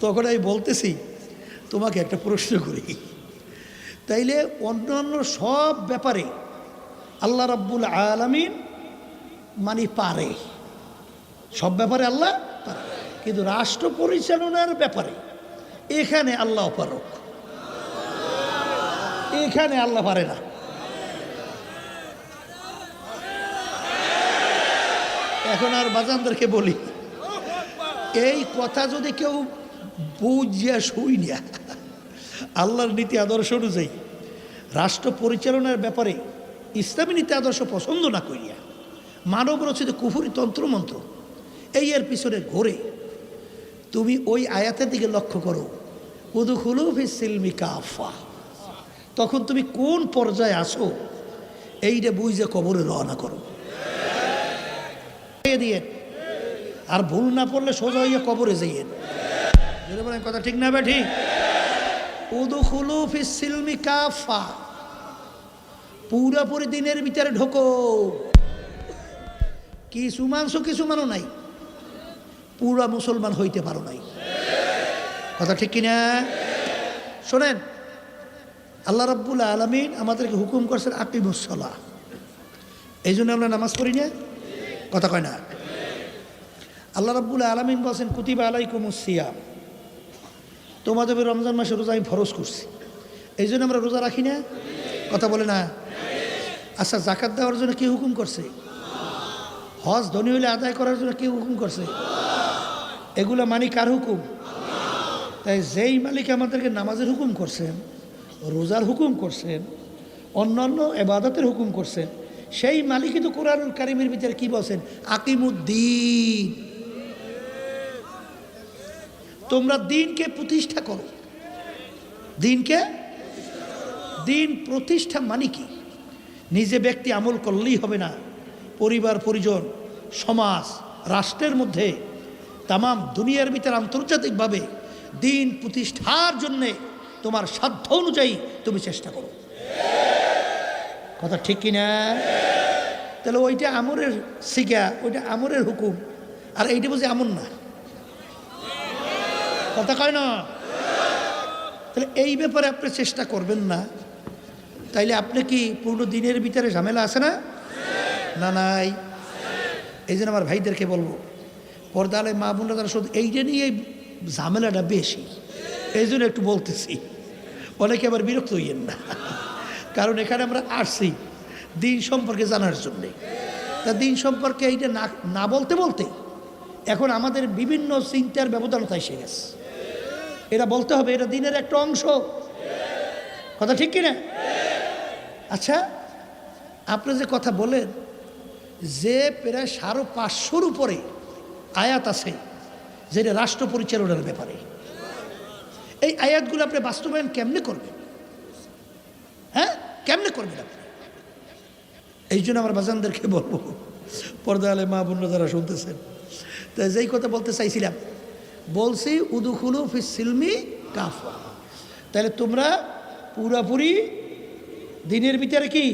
তখন আমি বলতেছি, তোমাকে একটা প্রশ্ন করি, তাইলে অন্যান্য সব ব্যাপারে আল্লাহ রাব্বুল আলামিন মানে পারে, সব ব্যাপারে আল্লাহ পারে, কিন্তু রাষ্ট্র পরিচালনার ব্যাপারে এখানে আল্লাহ অপারক, এখানে আল্লাহ পারে না। এখন আর বাজানদেরকে বলি, এই কথা যদি কেউ বুঝিয়া শুই না, আল্লাহর নীতি আদর্শ অনুযায়ী রাষ্ট্র পরিচালনার ব্যাপারে ইসলামী নীতি আদর্শ পছন্দ না করিয়া মানব রচিত কুফরি তন্ত্রমন্ত্র এই এর পিছনে ঘোরে, তুমি ওই আয়াতের দিকে লক্ষ্য করো, উদখুলু ফিস সিলমি কাফা, তখন তুমি কোন পর্যায়ে আসো এইটা বুঝে কবরে রওনা করো দিয়ে, আর ভুল না পড়লে সোজা হইয়া কবরে যাইয়েন। বলেন কথা ঠিক না? বে ঠিক। উদখুলু ফিস সিলমি কাফা, পুরোপুরি দিনের ভিতরে ঢোকো, কিছু মানছো কিছু মানো নাই, পুরা মুসলমান হইতে পারো নাই। কথা ঠিক কিনা? শোনেন, আল্লাহ রাব্বুল আলামিন আমাদেরকে হুকুম করছেন আকিমুস সালাহ, এই জন্য আমরা নামাজ পড়ি না। কথা কয় না? আল্লাহ রাব্বুল আলামিন বলছেন কুতিবা আলাইকুমুস সিয়াম, তোমাদের রমজান মাসে রোজা আমি ফরজ করছি, এই জন্য আমরা রোজা রাখি না। কথা বলে না? আচ্ছা, যাকাত দেওয়ার জন্য কে হুকুম করছে? হজ ধনী হলে আদায় করার জন্য কে হুকুম করছে? এগুলো মানি কার হুকুম? তাই যেই মালিক আমাদেরকে নামাজের হুকুম করছেন, রোজার হুকুম করছেন, অন্যান্য এবাদতের হুকুম করছেন, সেই মালিকই তো কোরআনুল কারীমের ভিতরে কি বলছেন? আকিমুদ্দিন, তোমরা দিনকে প্রতিষ্ঠা করো। দিনকে, দিন প্রতিষ্ঠা মানে কি? নিজে ব্যক্তি আমল করলেই হবে না, পরিবার পরিজন সমাজ রাষ্ট্রের মধ্যে তামাম দুনিয়ার ভিতরে আন্তর্জাতিকভাবে দিন প্রতিষ্ঠার জন্যে তোমার সাধ্য অনুযায়ী তুমি চেষ্টা করো। কথা ঠিক কিনা? তাহলে ওইটা আমরের শিখা, ওইটা আমরের হুকুম, আর এইটা বুঝি আমর না। কথা কয় না? তাহলে এই ব্যাপারে আপনি চেষ্টা করবেন না, তাইলে আপনি কি পূর্ণ দিনের ভিতরে ঝামেলা আছে না? না নাই। এই জন্য আমার ভাইদেরকে বলবো, পর্দালে মা বোনরা তারা শুধু এইটা নিয়ে ঝামেলাটা বেশি, এই জন্য একটু বলতেছি, অনেকে আবার বিরক্ত হইয়েন না, কারণ এখানে আমরা আসছি দিন সম্পর্কে জানার জন্যে। তা দিন সম্পর্কে এইটা না না বলতে বলতে এখন আমাদের বিভিন্ন চিন্তার ব্যবধানতা এসে গেছে। এটা বলতে হবে, এটা দিনের একটা অংশ। কথা ঠিক কিনা? আচ্ছা, আপনি যে কথা বলেন যে প্রায় 550-র উপরে আয়াত আছে যেটা রাষ্ট্র পরিচালনার ব্যাপারে, এই আয়াতগুলো আপনি বাস্তবায়ন কেমনে করবেন? হ্যাঁ, কেমনে করবেন আপনি? এই জন্য আমার বাজানদেরকে বলবো, পর্দা আলে মা বোনরা যারা শুনতেছেন, তাই যেই কথা বলতে চাইছিলাম, বলছি উদুখুলু ফিস সিলমি কাফা, তাহলে তোমরা পুরাপুরি দিনের ভিতরে কি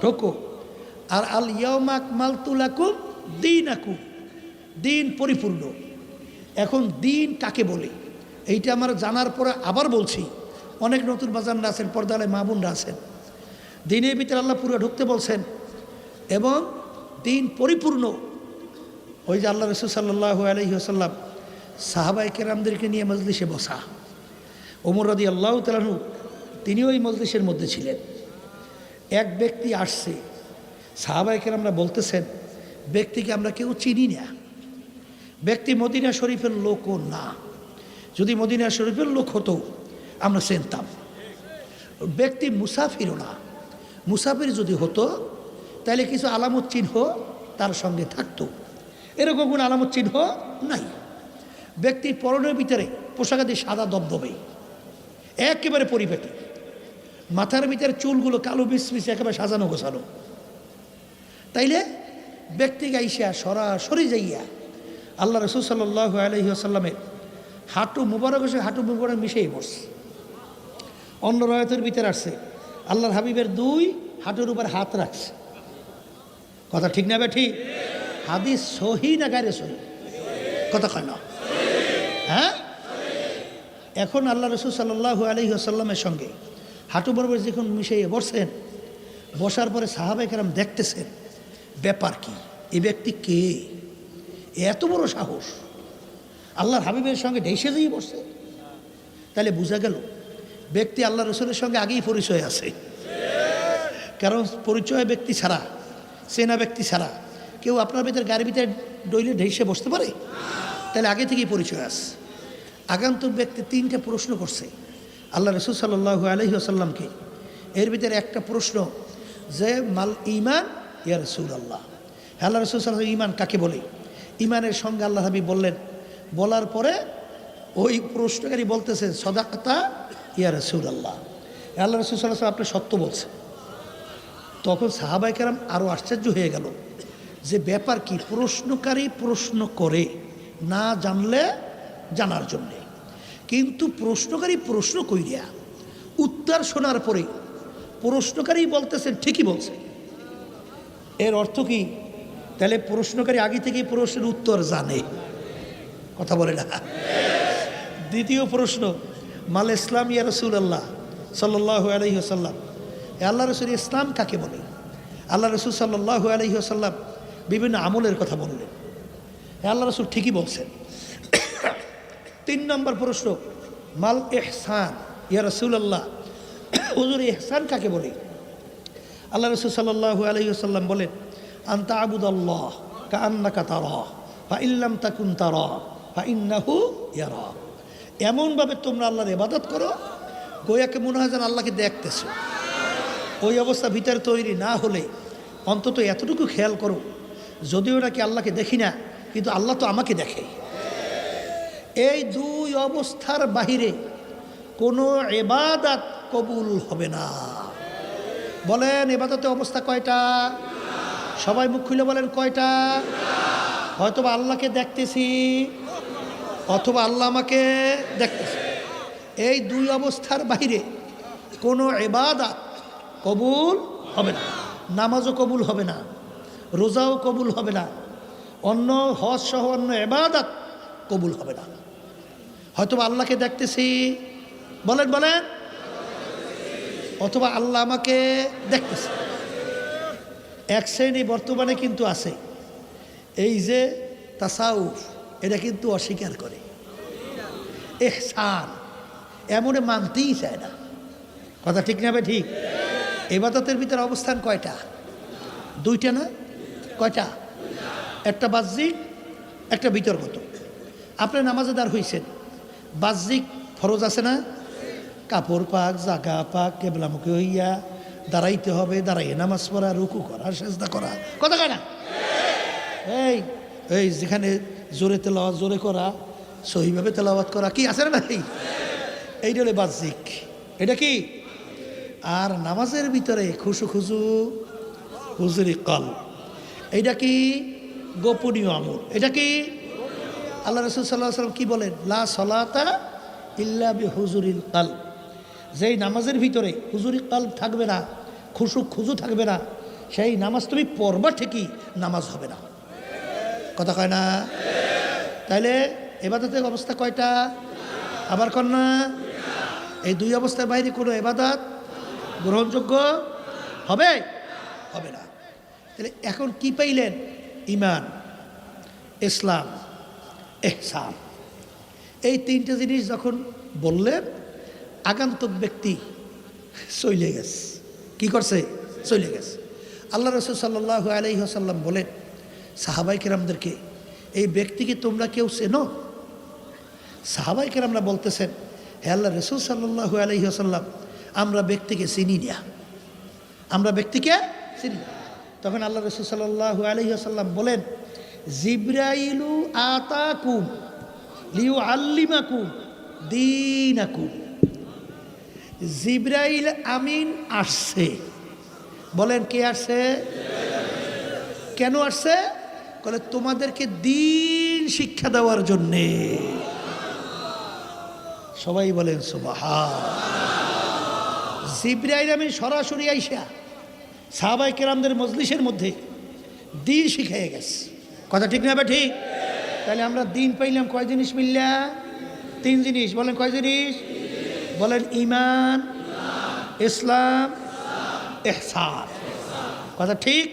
ঢোকো। আর আল ইয়াউমা আকমালতু লাকুম দীনাকুম, দিন পরিপূর্ণ। এখন দিন কাকে বলে এইটা আমার জানার পরে আবার বলছি, অনেক নতুন বাজানরা আছেন, পর্দালে মা বোনরা আছেন, দিনের ভিতরে আল্লাহ পুরো ঢুকতে বলছেন এবং দিন পরিপূর্ণ। ওই যে আল্লাহ রাসূল সাল্লাল্লাহু আলাইহি ওয়াসাল্লাম সাহাবায়ে কেরামদেরকে নিয়ে মজলিসে বসা, ওমর রাদিয়াল্লাহু তাআলা আনহু তিনি ওই মজলিসের মধ্যে ছিলেন। এক ব্যক্তি আসছে, সাহাবায়ে কেরামরা বলতেছেন ব্যক্তিকে আমরা কেউ চিনি না, ব্যক্তি মদিনা শরীফের লোকও না, যদি মদিনা শরীফের লোক হতো আমরা চিনতাম। ব্যক্তি মুসাফিরও না, মুসাফির যদি হতো তাহলে কিছু আলামত চিহ্ন তার সঙ্গে থাকতো, এরকম কোনো আলামত চিহ্ন নাই। ব্যক্তি পরনের ভিতরে পোশাকাদি সাদা দবদবে, একেবারে পরিপাটি, মাথার ভিতরে চুলগুলো কালো বিছবিছে, একেবারে সাজানো গোছানো। তাইলে ব্যক্তি গাইসা সরাসরি যাইয়া আল্লাহ রাসূল সাল্লাল্লাহু আলাইহি ওয়াসাল্লামের হাঁটু মুবারক এসে হাঁটু মুবারক মিশেই বসছে। অন্য রায়াতের ভিতরে আসছে আল্লাহর হাবিবের 2 হাঁটুর উপর হাত রাখছে। কথা ঠিক না বে ঠিক? হাদিস সহি না গায়রে সহি? কথা কয় না? হ্যাঁ, এখন আল্লাহ রাসূল সাল্লাল্লাহু আলাইহি ওয়াসাল্লামের সঙ্গে হাঁটু বরাবর যখন মিশিয়ে বসছেন, বসার পরে সাহাবায়ে কেরাম দেখতেছেন ব্যাপার কি, এই ব্যক্তি কে, এত বড় সাহস আল্লাহর হাবিবের সঙ্গে ঢেসে দিয়ে বসছে। তাহলে বোঝা গেল ব্যক্তি আল্লাহ রসুলের সঙ্গে আগেই পরিচয় আছে। কারণ পরিচয় ব্যক্তি ছাড়া, চেনা ব্যক্তি ছাড়া কেউ আপনার ভিতরে গাড়ির ভিতরে ডইলে ঢেসে বসতে পারে? তাহলে আগে থেকেই পরিচয় আছে। আগন্তুক ব্যক্তি 3টা প্রশ্ন করছে আল্লাহ রসুল সাল্লাল্লাহু আলাইহি ওয়াসাল্লামকে। এর ভিতরে একটা প্রশ্ন যে মাল ঈমান ইয়া রাসূলুল্লাহ, আল্লাহ রসুল সাল্লাল্লাহু আলাইহি ঈমান কাকে বলে? ঈমানের সঙ্গে আল্লাহ হাবিব বললেন, বলার পরে ওই প্রশ্নকারী বলতেছে সাদাকাতা ইয়া রাসূলুল্লাহ, আল্লাহ রাসূল সাল্লাল্লাহু আলাইহি ওয়াসাল্লাম আপনি সত্য বলছেন। তখন সাহাবায়ে কেরাম আরও আশ্চর্য হয়ে গেল যে ব্যাপার কি, প্রশ্নকারী প্রশ্ন করে না জানলে জানার জন্যে, কিন্তু প্রশ্নকারী প্রশ্ন কইরা উত্তর শোনার পরে প্রশ্নকারী বলতেছেন ঠিকই বলছে। এর অর্থ কি? তাহলে প্রশ্নকারী আগে থেকেই প্রশ্নের উত্তর জানে। কথা বলে না? দ্বিতীয় প্রশ্ন, মাল ইসলাম ইয়া রাসূলুল্লাহ সাল্লাল্লাহু আলাইহি ওয়াসাল্লাম, আল্লাহ রসুল ইসলাম কাকে বলে? আল্লাহ রসুল সাল্লাল্লাহু আলাইহি ওয়াসাল্লাম বিভিন্ন আমলের কথা বললেন, আল্লাহ রসুল ঠিকই বলছেন। 3 নম্বর প্রশ্ন, মাল ইহসান ইয়া রাসূলুল্লাহ, হুজুর ইহসান কাকে বলে? আল্লাহ রসুল সাল্লাল্লাহু আলাইহি ওয়াসাল্লাম বলেন, আনতা আবুদাল্লাহ কাআন্নাকা তারা ফা ইল্লাম তাকুন তারা ফা ইন্নাহু ইয়ারা, এমনভাবে তোমরা আল্লাহর ইবাদত করো গোয়াকে মনে হয় যেন আল্লাহকে দেখতেছো। ওই অবস্থা ভিতরে তৈরি না হলে অন্তত এতটুকু খেয়াল করো, যদিও নাকি আল্লাহকে দেখি না কিন্তু আল্লাহ তো আমাকে দেখে। এই 2 অবস্থার বাহিরে কোনো ইবাদত কবুল হবে না। বলেন ইবাদতের অবস্থা কয়টা? সবাই মুখ খুলে বলেন কয়টা? হয়তোবা আল্লাহকে দেখতেছি অথবা আল্লাহ আমাকে দেখতেছে। এই 2 অবস্থার বাইরে কোনো ইবাদত কবুল হবে না। নামাজও কবুল হবে না, রোজাও কবুল হবে না, অন্য হজ সহ অন্য ইবাদত কবুল হবে না। হয়তোবা আল্লাহকে দেখতেছি, বলেন বলেন, অথবা আল্লাহ আমাকে দেখতেছে। এক শ্রেণী বর্তমানে কিন্তু আছে এই যে তাসাউফ, এটা কিন্তু অস্বীকার করে। ইহসান এমনে মানতেই চায় না। কথা ঠিক না? ঠিক। ইবাদতের ভিতরে অবস্থান কয়টা? 2টা না? কয়টা? একটা বাহ্যিক, একটা বিতর্কত। আপনি নামাজে দাঁড় হইছেন, বাহ্যিক ফরজ আছে না? কাপড় পাক, জাগা পাক, কেবলামুখী হইয়া দাঁড়াইতে হবে, দাঁড়াইয়ে নামাজ পড়া, রুকু করা, সেজদা করা, কথা কয় না? এই এই যেখানে জোরে তেলাওয়াত জোরে করা, সহিভাবে তেলাওয়াত করা, কি আছে না ভাই? এইটা হলো বাহ্যিক। এটা কি? আর নামাজের ভিতরে খুশু খুশু হুজুরি কল, এইটা কি? গোপনীয় আমল। এটা কি? আল্লাহ রাসূল সাল্লাল্লাহু আলাইহি ওয়াসাল্লাম কি বলেন? লা সলাতা ইল্লা বিহুজুরিল কলব। যেই নামাজের ভিতরে হুজুরি কলব থাকবে না, খুশু খুজু থাকবে না, সেই নামাজ তুমি পড়বা ঠিকই, নামাজ হবে না, কথা কয় না? তাইলে ইবাদতের অবস্থা কয়টা? আবার কর না, এই দুই অবস্থার বাইরে কোনো ইবাদত গ্রহণযোগ্য হবে হবে না। তাহলে এখন কি পাইলেন? ঈমান, ইসলাম, ইহসান, এই তিনটে জিনিস যখন বললেন, আগন্তুক ব্যক্তি চলে গেছে। কি করছে? চলে গেছে। আল্লাহ রাসূল সাল্লাল্লাহু আলাইহি ওয়াসাল্লাম বলেন সাহাবায়ে কেরামদেরকে, এই ব্যক্তিকে তোমরা কেউ চেনো? সাহাবায়ে কেরামরা বলতেছেন, হে আল্লাহ রাসূল সাল্লাল্লাহু আলাইহি ওয়াসাল্লাম, আমরা ব্যক্তিকে চিনি না, আমরা ব্যক্তিকে চিনি না। তখন আল্লাহ রাসূল সাল্লাল্লাহু আলাইহি ওয়াসাল্লাম বলেন, জিবরাইলু আতাকুম লিউআল্লিমাকুম দীনাকুম। জিবরাইল আমিন আসছে। বলেন কে আসছে? কেন আসছে? বলে তোমাদেরকে দ্বীন শিক্ষা দেওয়ার জন্যে। সবাই বলেন সুবহান। জিবরাইল আমিন সরাসরি আইসা সাহাবায়ে কেরামদের মজলিসের মধ্যে দ্বীন শিখাইয়া গেছে, কথা ঠিক না? ঠিক। তাহলে আমরা দ্বীন পাইলাম কয় জিনিস মিললা? তিন জিনিস। বলেন কয় জিনিস? বলেন ঈমান, ইসলাম, ইহসান, কথা ঠিক?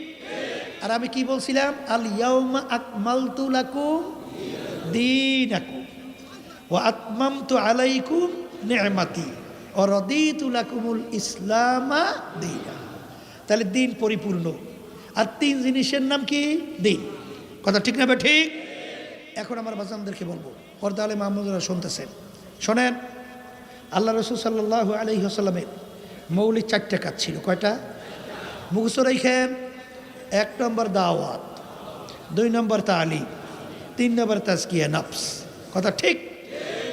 আর আমি কি বলছিলাম? আল ইয়াউমা আকমালতু লাকুম দীনাকুম ওয়া আতমামতু আলাইকুম নি'মাতি ওয়া রাদিতু লাকুমুল ইসলামা দীনা। তাহলে দিন পরিপূর্ণ। আর তিন জিনিসের নাম কি? দিন, কথা ঠিক না? ঠিক। এখন আমার বাজানদেরকে বলবো, পর্দা আলে মাহমুদরা শুনতেছেন, শোনেন। আল্লাহ রাসূল সাল্লাল্লাহু আলাইহি ওয়াসাল্লামের মৌলিক চারটা কাজ ছিল। কয়টা? মুখস্থ রাখেন। 1 নম্বর দাওয়াত, 2 নম্বর তালিম, 3 নম্বর তাজকিয়া নফস, কথা ঠিক?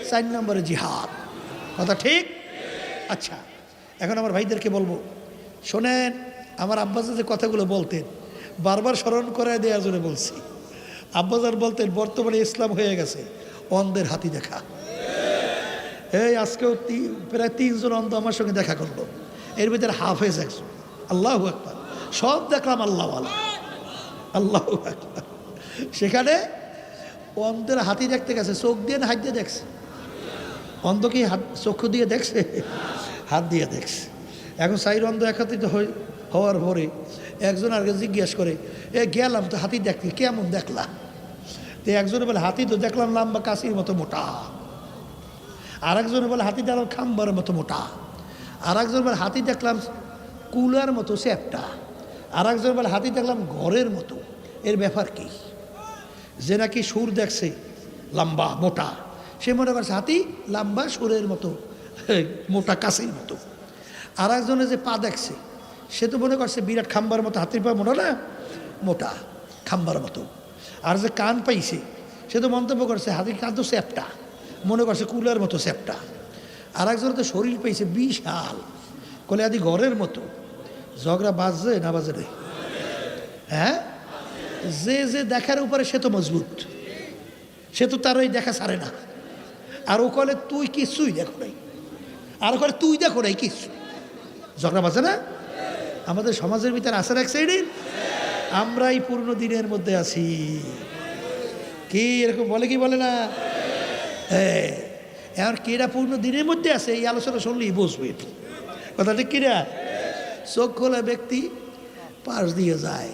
4 নম্বরে জিহাদ, কথা ঠিক? আচ্ছা, এখন আমার ভাইদেরকে বলবো, শোনেন। আমার আব্বাজান যে কথাগুলো বলতেন, বারবার স্মরণ করে দেওয়ার জন্য বলছি। আব্বাজান বলতেন বর্তমানে ইসলাম হয়ে গেছে অন্ধের হাতি দেখা। এই আজকেও প্রায় 3 জন অন্ধ আমার সঙ্গে দেখা করলো, এর ভিতরে হাফেজ একজন। আল্লাহু আকবার। সব দেখলাম আল্লাহওয়ালা, আল্লাহু আকবার। সেখানে অন্ধের হাতি দেখতে গেছে, চোখ দিয়ে না হাত দিয়ে দেখছে? অন্ধ কি হাত চক্ষু দিয়ে দেখছে? হাত দিয়ে দেখছে। এখন সাইর অন্ধ একত্রিত হওয়ার পরে একজন আগে জিজ্ঞাসা করে, গেলাম তো হাতি দেখতে, কেমন দেখলা? তো একজনে বলে, হাতি তো দেখলাম লম্বা কাশির মতো মোটা। আর একজনে বলে, হাতি দেখলাম খাম্বার মতো মোটা। আর একজন বলে, হাতি দেখলাম কুলার মতো চ্যাপটা। আর একজন বলে, হাতি দেখলাম ঘরের মতো। এর ব্যাপার কি? যে নাকি সুর দেখছে লম্বা মোটা, সে মনে করছে হাতি লম্বা সুরের মতো মোটা কাশির মতো। আর একজনে যে পা দেখছে, সে তো মনে করছে বিরাট খাম্বার মতো, হাতির পা মোটা না, মোটা খাম্বার মতো। আর যে কান পাইছে, সে তো মন্তব্য করছে হাতির কান তো চ্যাপটা, মনে করছে কুলার মতো চ্যাপটা। আর একজনে তো শরীর পাইছে বিশাল, কলে আদি ঘরের মতো। ঝগড়া বাজছে না বাজে রে? হ্যাঁ, যে যে দেখার উপরে সে তো মজবুত, সে তো তার ওই দেখা ছাড়ে না। আর ও কলে তুই কিছুই দেখো নাই, আর কলে তুই দেখো নাই কিছু। ঝগড়া বাজে না? আমাদের সমাজের ভিতরে আসে এক সাইডে আমরাই পূর্ণ দিনের মধ্যে আছি। কি এরকম বলে কি বলে না? হ্যাঁ, এখন কিরা পূর্ণ দিনের মধ্যে আছে, এই আলোচনা শুনলেই বসবে, কথা ঠিক কিনা? চোখ খোলা ব্যক্তি পাশ দিয়ে যায়,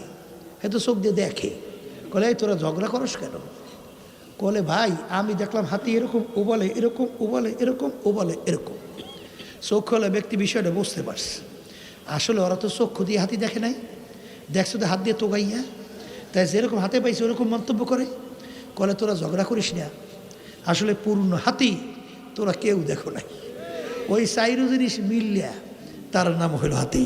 হয়তো চোখ দিয়ে দেখে, কলে এই তোরা ঝগড়া করস কেন? কলে ভাই আমি দেখলাম হাতি এরকম, ও বলে এরকম, ও বলে এরকম, ও বলে এরকম। চোখ খোলা ব্যক্তি বিষয়টা বুঝতে পারছে, আসলে ওরা তো চক্ষু দিয়ে হাতি দেখে নাই, দেখছো তো হাত দিয়ে তোগাইয়া। তা তাই যেরকম হাতে পাইছে ওরকম মন্তব্য করে। কলে তোরা ঝগড়া করিস না, আসলে পূর্ণ হাতি তোরা কেউ দেখো নাই, ওই চাইরো জিনিস মিললিয়া তার নাম হইল হাতি।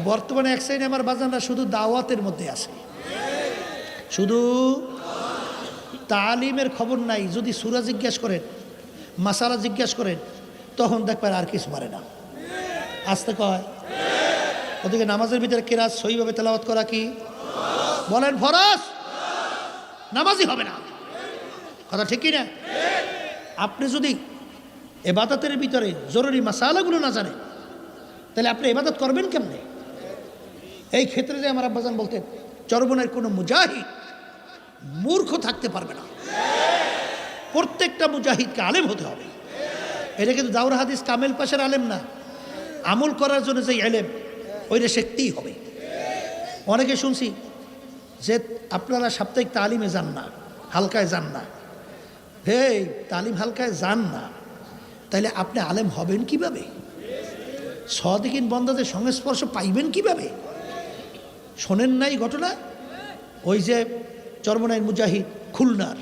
বর্তমানে এক সাইডে আমার বাজানরা শুধু দাওয়াতের মধ্যে আছে, শুধু তালিমের খবর নাই। যদি সূরা জিজ্ঞাসা করেন, মাসালা জিজ্ঞাসা করেন, তখন দেখবেন আর কিছু পারে না, আসতে কয়। ওদিকে নামাজের ভিতরে কেরাত সহিভাবে তেলাওয়াত করা কি বলেন ফরজ, নামাজই হবে না, কথা ঠিক কি না? আপনি যদি এবাদতের ভিতরে জরুরি মাসালাগুলো না জানেন, তাহলে আপনি এবাদত করবেন কেমনে? এই ক্ষেত্রে যে আমার আব্বাজান বলতেন, চরমনের কোনো মুজাহিদ মূর্খ থাকতে পারবে না, প্রত্যেকটা মুজাহিদকে আলেম হতে হবে। এটা কিন্তু দাওরা হাদিস কামেল পাশের আলেম না, আমল করার জন্য যে আলেম ওইটা শিখতেই হবে। অনেকে শুনছি যে আপনারা সাপ্তাহিক তালিমে যান না, হালকায় যান না। হে, তালিম হালকায় যান না, তাইলে আপনি আলেম হবেন কিভাবে? সদিকিন বন্দাদের সংস্পর্শ পাইবেন কিভাবে? শোনেন নাই ঘটনা? ওই যে চরমনাইর মুজাহিদ খুলনার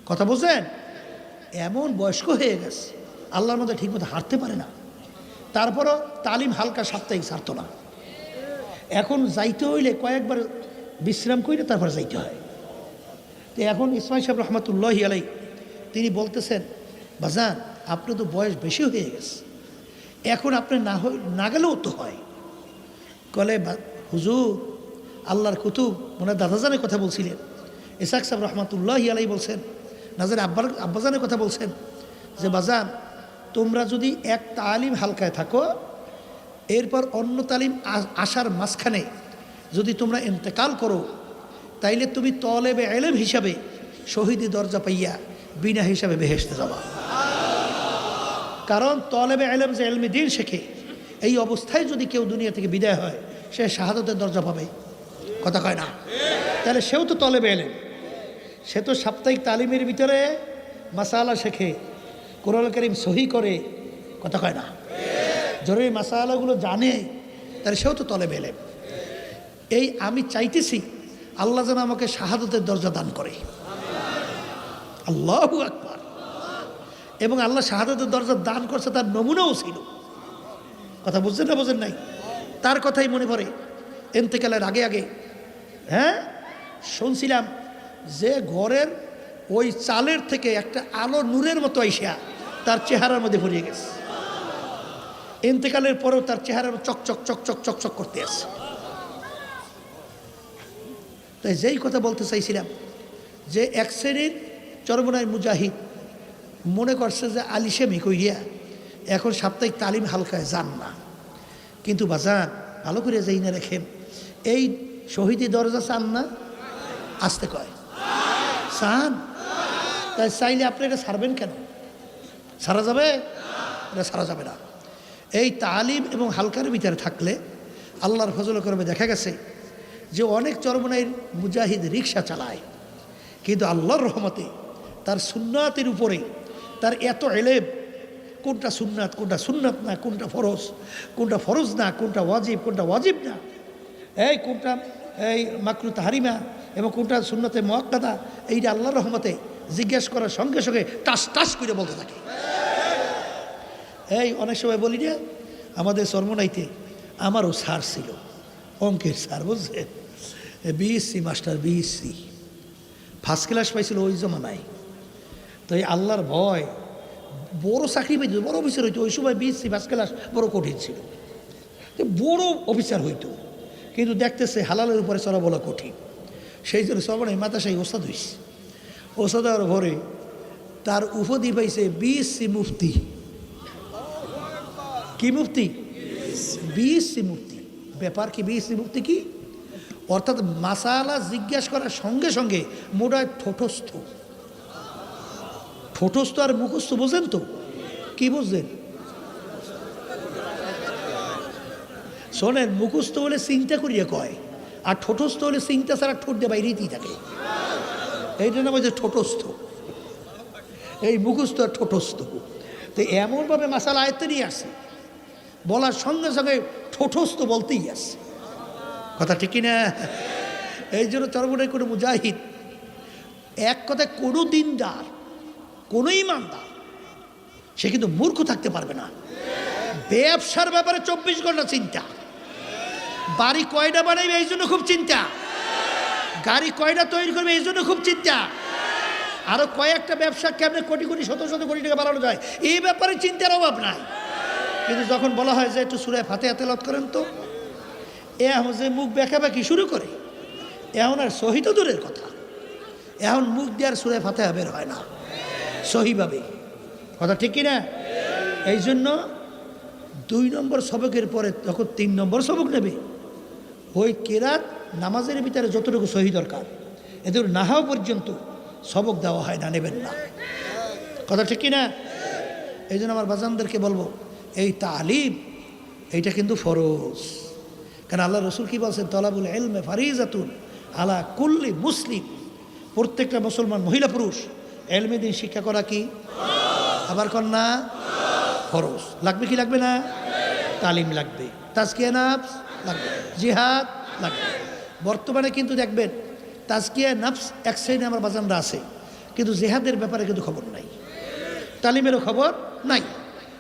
কথা বলছেন, এমন বয়স্ক হয়ে গেছে, আল্লাহর মধ্যে ঠিকমতো হাঁটতে পারে না, তারপরও তালিম হালকা সাপ্তাহিক ছাড়তো না। এখন যাইতে হইলে কয়েকবার বিশ্রাম করে তারপর যাইতে হয়। তো এখন ইসমাইল সাহেব রহমতুল্লাহি আলাই তিনি বলতেছেন, বাজান আপনি তো বয়স বেশি হয়ে গেছে, এখন আপনি না গেলেও তো হয়। কলে হুজুর আল্লাহর কুতুব ওনার দাদাজানের কথা বলছিলেন, ইসাক সাহেব রহমতুল্লাহি আলাই বলছেন, নাজার আব্বাজানের কথা বলছেন যে বাজান তোমরা যদি এক তালিম হালকায় থাকো, এরপর অন্য তালিম আসার মাঝখানে যদি তোমরা ইন্তেকাল করো, তাইলে তুমি তলেবে এলেম হিসাবে শহীদি দরজা পাইয়া বিনা হিসাবে বেহেশতে যাবা। কারণ তলেবে এলেম যে এলমি দিন শেখে, এই অবস্থায় যদি কেউ দুনিয়া থেকে বিদায় হয়, সে শাহাদতের দরজা পাবে, কথা কয় না? তাহলে সেও তো তলেবে এলেম, সে তো সাপ্তাহিক তালিমের ভিতরে মাসালা শেখে, কোরআন কারীম সহি করে, কথা কয় না? জরুরি মাসালাগুলো জানে, তাহলে সেও তো তলেবে এলেম। এই আমি চাইতেছি আল্লাহ যেন আমাকে শাহাদতের দরজা দান করে, আল্লাহু আকবার। এবং আল্লাহ শাহাদতের দরজা দান করছে, তার নমুনাও ছিল, কথা বুঝছেন না বোঝেন নাই? তার কথাই মনে পড়ে, ইন্তেকালের আগে আগে হ্যাঁ শুনছিলাম যে ঘরের ওই চালের থেকে একটা আলো নূরের মতো আইসা তার চেহারার মধ্যে ভরিয়ে গেছে। ইন্তেকালের পরেও তার চেহারার চকচক চকচক চকচক করতে আছে। তাই যেই কথা বলতে চাইছিলাম যে এক শ্রেণীর চরমনাই মুজাহিদ মনে করছে যে আলিশেমি কইরিয়া এখন সাপ্তাহিক তালিম হালকায় যান না, কিন্তু বাজান ভালো করে যাই না রেখেন, এই শহীদি দরজা চান না? আসতে কয় চান? তাই চাইলে আপনি এটা ছাড়বেন কেন? ছাড়া যাবে? এটা ছাড়া যাবে না। এই তালিম এবং হালকার ভিতরে থাকলে আল্লাহর ফজল করবে দেখা গেছে যে অনেক চরমনাইয়ের মুজাহিদ রিক্সা চালায়, কিন্তু আল্লাহর রহমতে তার সুন্নাতের উপরে তার এত এলেম, কোনটা সুন্নাত কোনটা সুন্নাত না, কোনটা ফরজ না, কোনটা ওয়াজিব না, এই কোনটা এই মাকরু তাহারিমা এবং কোনটা সুন্নতে মুআক্কাদা, এইটা আল্লাহর রহমতে জিজ্ঞেস করার সঙ্গে সঙ্গে টাস টাস করে বলতে থাকে। এই অনেক সময় বলি না, আমাদের চরমনাইতে আমারও স্যার ছিল, অঙ্কের স্যার, বুঝছেন, BSc master, BSc first class পাইছিল ওই জমানায়। তো এই আল্লাহর ভয়, বড় চাকরি পাইত, বড় অফিসার হইতো। ওই সময় বিএসসি ফার্স্ট ক্লাস বড় কঠিন ছিল, বড় অফিসার হইতো, কিন্তু দেখতেছে হালালের উপরে চলা বলা কঠিন। সেই জন্য চরমনাই মাদ্রাসায় ওস্তাদ হইছে। ওস্তাদ হওয়ার ভরে তার উপাধি পাইছে বিএসসি মুফতি। কি মুফতি? বিএসসি মুফতি। ব্যাপার কি বিএসসি মুফতি কি? অর্থাৎ মাসালা জিজ্ঞাসা করার সঙ্গে সঙ্গে মোটায় ঠোঁটস্থ আর মুখস্থ বোঝেন তো? কি বুঝলেন? শোনেন, মুখস্থ হলে চিন্তা করিয়া কয়, আর ঠোঁটস্থ হলে চিন্তা ছাড়া ঠোঁট দিয়ে বাইরেই থাকে। এইটা না বলছে ঠোঁটস্থ, এই মুখস্থ আর ঠোঁটস্থ। তো এমনভাবে মাসালা আয়ত্তে নিয়ে আসে, বলার সঙ্গে সঙ্গে ঠোঁটস্থ বলতেই আসে, কথা ঠিক কিনা? এই জন্য চরমনের কোনো মুজাহিদ, এক কথায় কোনো দিনদার, কোনো ইমানদার সে কিন্তু মূর্খ থাকতে পারবে না। ব্যবসার ব্যাপারে 24 ঘন্টা চিন্তা, বাড়ি কয়টা বানাইবে এই জন্য খুব চিন্তা, গাড়ি কয়টা তৈরি করবে এই জন্য খুব চিন্তা, আরো কয়েকটা ব্যবসা কেমনে কোটি কোটি শত শত কোটি টাকা বাড়ানো যায় এই ব্যাপারে চিন্তার অভাব নাই। কিন্তু যখন বলা হয় যে একটু সূরা ফাতিহা তেলাওয়াত করেন তো, এখন যে মুখ বেঁকাবেঁকি শুরু করে, এখন আর সহি তো দূরের কথা, এখন মুখ দিয়ে আর সূরা ফাতিহা বের হয় না সহিভাবে। কথা ঠিক কিনা? এই জন্য 2 নম্বর সবকের পরে যখন 3 নম্বর সবক নেবে, ওই কেরাত নামাজের ভিতরে যতটুকু সহি দরকার এদের না হওয়া পর্যন্ত সবক দেওয়া হয় না, নেবেন না। কথা ঠিক কিনা? এই জন্য আমার বাজানদেরকে বলবো, এই তালিম এইটা কিন্তু ফরজ। কারণ আল্লাহ রসুল কি বলছেন, তলাবুল ইলমে ফারিজাতুন আলা কুল্লি মুসলিম, প্রত্যেকটা মুসলমান মহিলা পুরুষ ইলমে দ্বীন শিক্ষা করা কি আবার কন্যা ফরজ। লাগবে কি লাগবে না? তালিম লাগবে, তাজকিয়া নাফস লাগবে, জিহাদ লাগবে। বর্তমানে কিন্তু দেখবেন তাজকিয়া নাফস এক শ্রেণী আমার বাজানরা আছে, কিন্তু জিহাদের ব্যাপারে কিন্তু খবর নাই, তালিমেরও খবর নাই,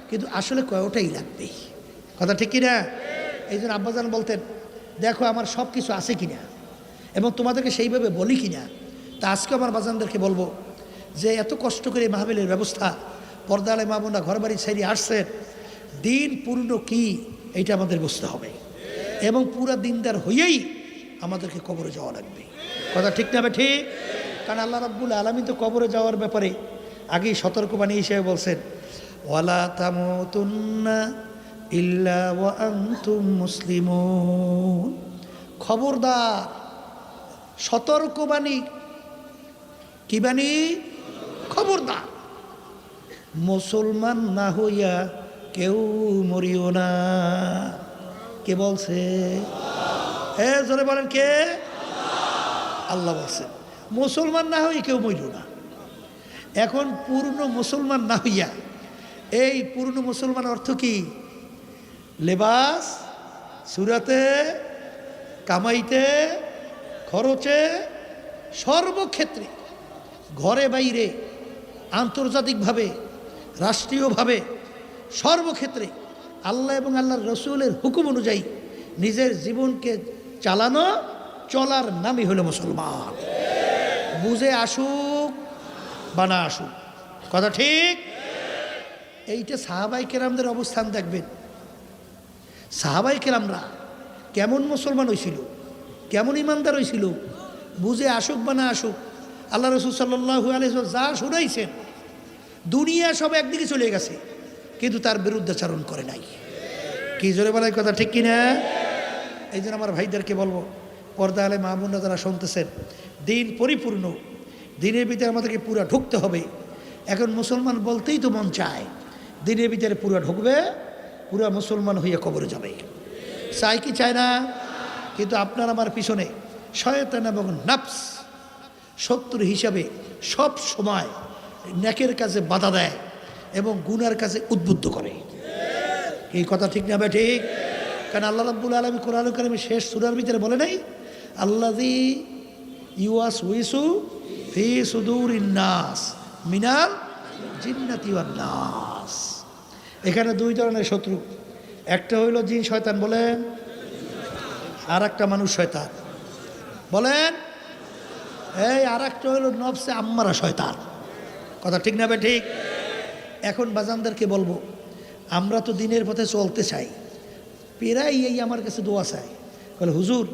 কিন্তু আসলে কয়টাই লাগবে। কথা ঠিক কিনা? এই জন্য আব্বাজান বলতেন, দেখো আমার সব কিছু আছে কিনা এবং তোমাদেরকে সেইভাবে বলি কিনা। তা আজকে আমার বাজানদেরকে বলবো যে এত কষ্ট করে মাহফিলের ব্যবস্থা, পর্দালে মা বোনরা ঘর বাড়ি ছেড়ে আসছেন, দিন পূর্ণ কি এইটা আমাদের বুঝতে হবে এবং পুরা দিনদার হয়েই আমাদেরকে কবরে যাওয়া লাগবে। কথা ঠিক না? ঠিক। কারণ আল্লাহ রাব্বুল আলামিন তো কবরে যাওয়ার ব্যাপারে আগেই সতর্কবাণী হিসেবে বলছেন, ওয়ালা তামুতুন্না ইল্লা ওয়া আনতুম মুসলিমুন। খবরদার, সতর্কবাণী, কি বাণী? খবরদার, মুসলমান না হইয়া কেউ মরিও না। কে বলছে? জোরে বলেন কে? আল্লাহ বলছেন মুসলমান না হইয়া কেউ মরিও না। এখন পূর্ণ মুসলমান না হইয়া, এই পূর্ণ মুসলমান অর্থ কি? লেবাস, সুরাতে, কামাইতে, খরচে, সর্বক্ষেত্রে, ঘরে বাইরে, আন্তর্জাতিকভাবে, রাষ্ট্রীয়ভাবে, সর্বক্ষেত্রে আল্লাহ এবং আল্লাহর রসুলের হুকুম অনুযায়ী নিজের জীবনকে চালানো, চলার নামই হলো মুসলমান। বুঝে আসুক বা না আসুক, কথা ঠিক। এইটা সাহাবাই কেরামদের অবস্থান দেখবেন। সাহাবাই কেরামরা কেমন মুসলমান হয়েছিল, কেমন ইমানদার হয়েছিল, বুঝে আসুক বা না আসুক, আল্লাহ রসুল সাল্লাল্লাহু আলাইহি ওয়াসাল্লাম যা শুনাইছেন, দুনিয়া সব একদিকে চলে গেছে, কিন্তু তার বিরুদ্ধাচারণ করে নাই। কি জোরে বলার কথা ঠিক কিনা? এই জন্য আমার ভাইদেরকে বলবো, পর্দা আলে মা বোনরা যারা শুনতেছেন, দিন পরিপূর্ণ, দিনের ভিতরে আমাদেরকে পুরা ঢুকতে হবে। এখন মুসলমান বলতেই তো মন চায়, দিনের ভিতরে পুরা ঢুকবে, পুরা মুসলমান হইয়া কবরে যাবে। চাই কি চায় না? কিন্তু আপনার আমার পিছনে শয়তান এবং নাফস শত্রু হিসাবে সব সময় নেকের কাজে বাধা দেয় এবং গুনার কাজে উদ্বুদ্ধ করে। এই কথা ঠিক না? ঠিক। কারণ আল্লাহ রাব্বুল আলামিন কোরআনুল কারীমে শেষ সূরার ভিতরে বলে নাই, আল্লাযী ইউওয়াসউইসু ফি সুদুরিন নাস মিনাল জিন্নাতি ওয়ান নাস। এখানে 2 ধরনের শত্রু, একটা হইল জিন শয়তান বলেন, আর একটা মানুষ শয়তান বলেন, এই আর একটা হইল নফসে আম্মারা শয়তান। কথা ঠিক না? ঠিক। এখন বাজানদেরকে বলবো, আমরা তো দিনের পথে চলতে চাই, পেরাই এই আমার কাছে দোয়া চাই, বলে হুজুর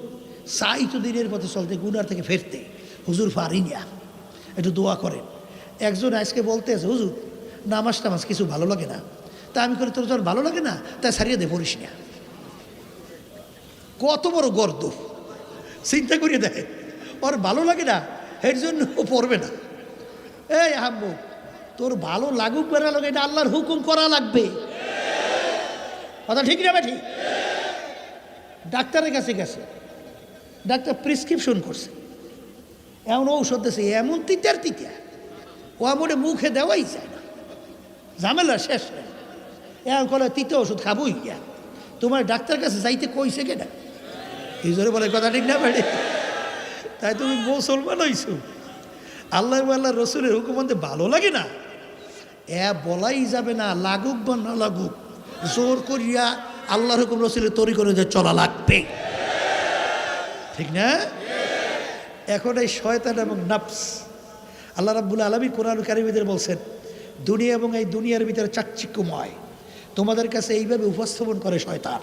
চাই তো দিনের পথে চলতে, গুনার থেকে ফেরতে, হুজুর পারি না, একটু দোয়া করেন। একজন আজকে বলতে আছে, হুজুর নামাজ টামাজ কিছু ভালো লাগে না। তা আমি করে, তোর যখন ভালো লাগে না তাই সারিয়ে দে, পড়িস না। কত বড় গর্দ, চিন্তা করিয়ে দেয়, ওর ভালো লাগে না এর জন্য ও পড়বে না। এই আব্বু, তোর ভালো লাগুক বেড়া লাগে, এটা আল্লাহর হুকুম করা লাগবে। কথা ঠিক না? ঠিক। ডাক্তারের কাছে গেছে, ডাক্তার প্রেসক্রিপশন করছে, এমন ঔষধ দিয়েছে, এমন তিতার তিতা, ও আমরে মুখে দেওয়াই যায় না, ঝামেলা শেষ নেই। এমন করে তিতা ওষুধ খাবোই গিয়া, তোমার ডাক্তার কাছে যাইতে কইছে কেনা? এই জোরে বলে, কথা ঠিক না? তাই তুমি মুসলমান হইছো? আল্লাহ আল্লাহ রসুলের হুকুম মানতে ভালো লাগে না? বলাই যাবে না, লাগুক বা না লাগুক, জোর করিয়া আল্লাহর হুকুম রসুলের তরি করে যে চলা লাগবে, ঠিক না? এখন এই শয়তান এবং নাফস, আল্লাহ রাব্বুল আলামিন কোরআন কারীমের বলছেন দুনিয়া এবং এই দুনিয়ার ভিতরে চাকচিক্যময়, তোমাদের কাছে এইভাবে উপস্থাপন করে শয়তান,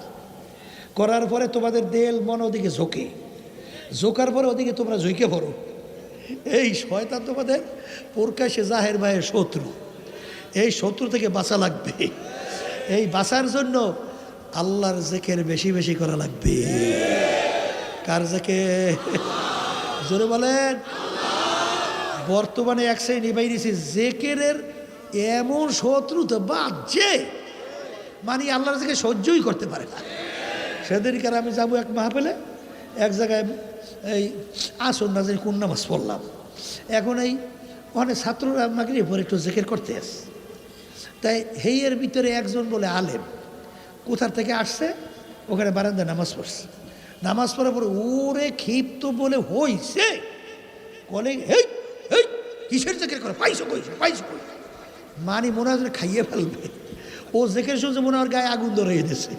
করার পরে তোমাদের দেল মন ওদিকে ঝোঁকে, ঝোঁকার পরে ওদিকে তোমরা ঝুঁকে পড়ো। এই শয়তান তোমাদের প্রকাশ্যে জাহের বাহের শত্রু। এই শত্রু থেকে বাঁচা লাগবে। এই বাঁচার জন্য আল্লাহর জিকির বেশি বেশি করা লাগবে। কার জিকির? জোরে বলেন। বর্তমানে এক শ্রেণী বাইরেছি জিকিরের এমন শত্রু তো বাজছে, মানে আল্লাহর জিকির সহ্যই করতে পারে না। সেদিনকার আমি যাবো এক মাহফিলে, এক জায়গায় এই আসর না জানি কোন নামাজ পড়লাম, এখন এই অনেক ছাত্ররা আমাকে এরপর একটু জিকির করতে আসে। তাই হেইয়ের ভিতরে একজন বলে আলেম, কোথার থেকে আসছে, ওখানে বারান্দায় নামাজ পড়ছে। নামাজ পড়ার পরে ওরে ক্ষিপ্ত বলে হইছে, বলে এই এই কিসের জিকির করে, পাইছো কইছো পাইছো কইছো, মানে মনে হয় খাইয়ে ফেলবে। ও জিকির শুনছে, মনে হয় গায়ে আগুন ধরে গেছে।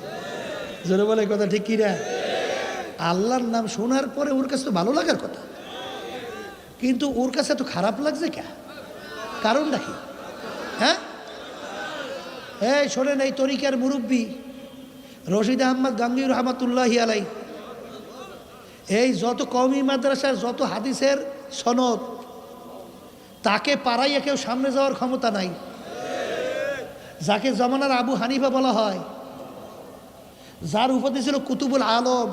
জোরে বলে কথা ঠিক কিনা? আল্লাহর নাম শোনার পরে ওর কাছে তো ভালো লাগার কথা, কিন্তু ওর কাছে তো খারাপ লাগছে কে? কারণটা কি? হ্যাঁ, এই শোনেন, এই তরিকার মুরব্বী রশিদ আহমদ গাঙ্গুহি রহমাতুল্লাহি আলাই, এই যত কওমি মাদ্রাসার যত হাদিসের সনদ, তাকে পাড়াইয়া কেউ সামনে যাওয়ার ক্ষমতা নাই। যাকে জমানার আবু হানিফা বলা হয়, যার উপাধি ছিল কুতুবুল আলম,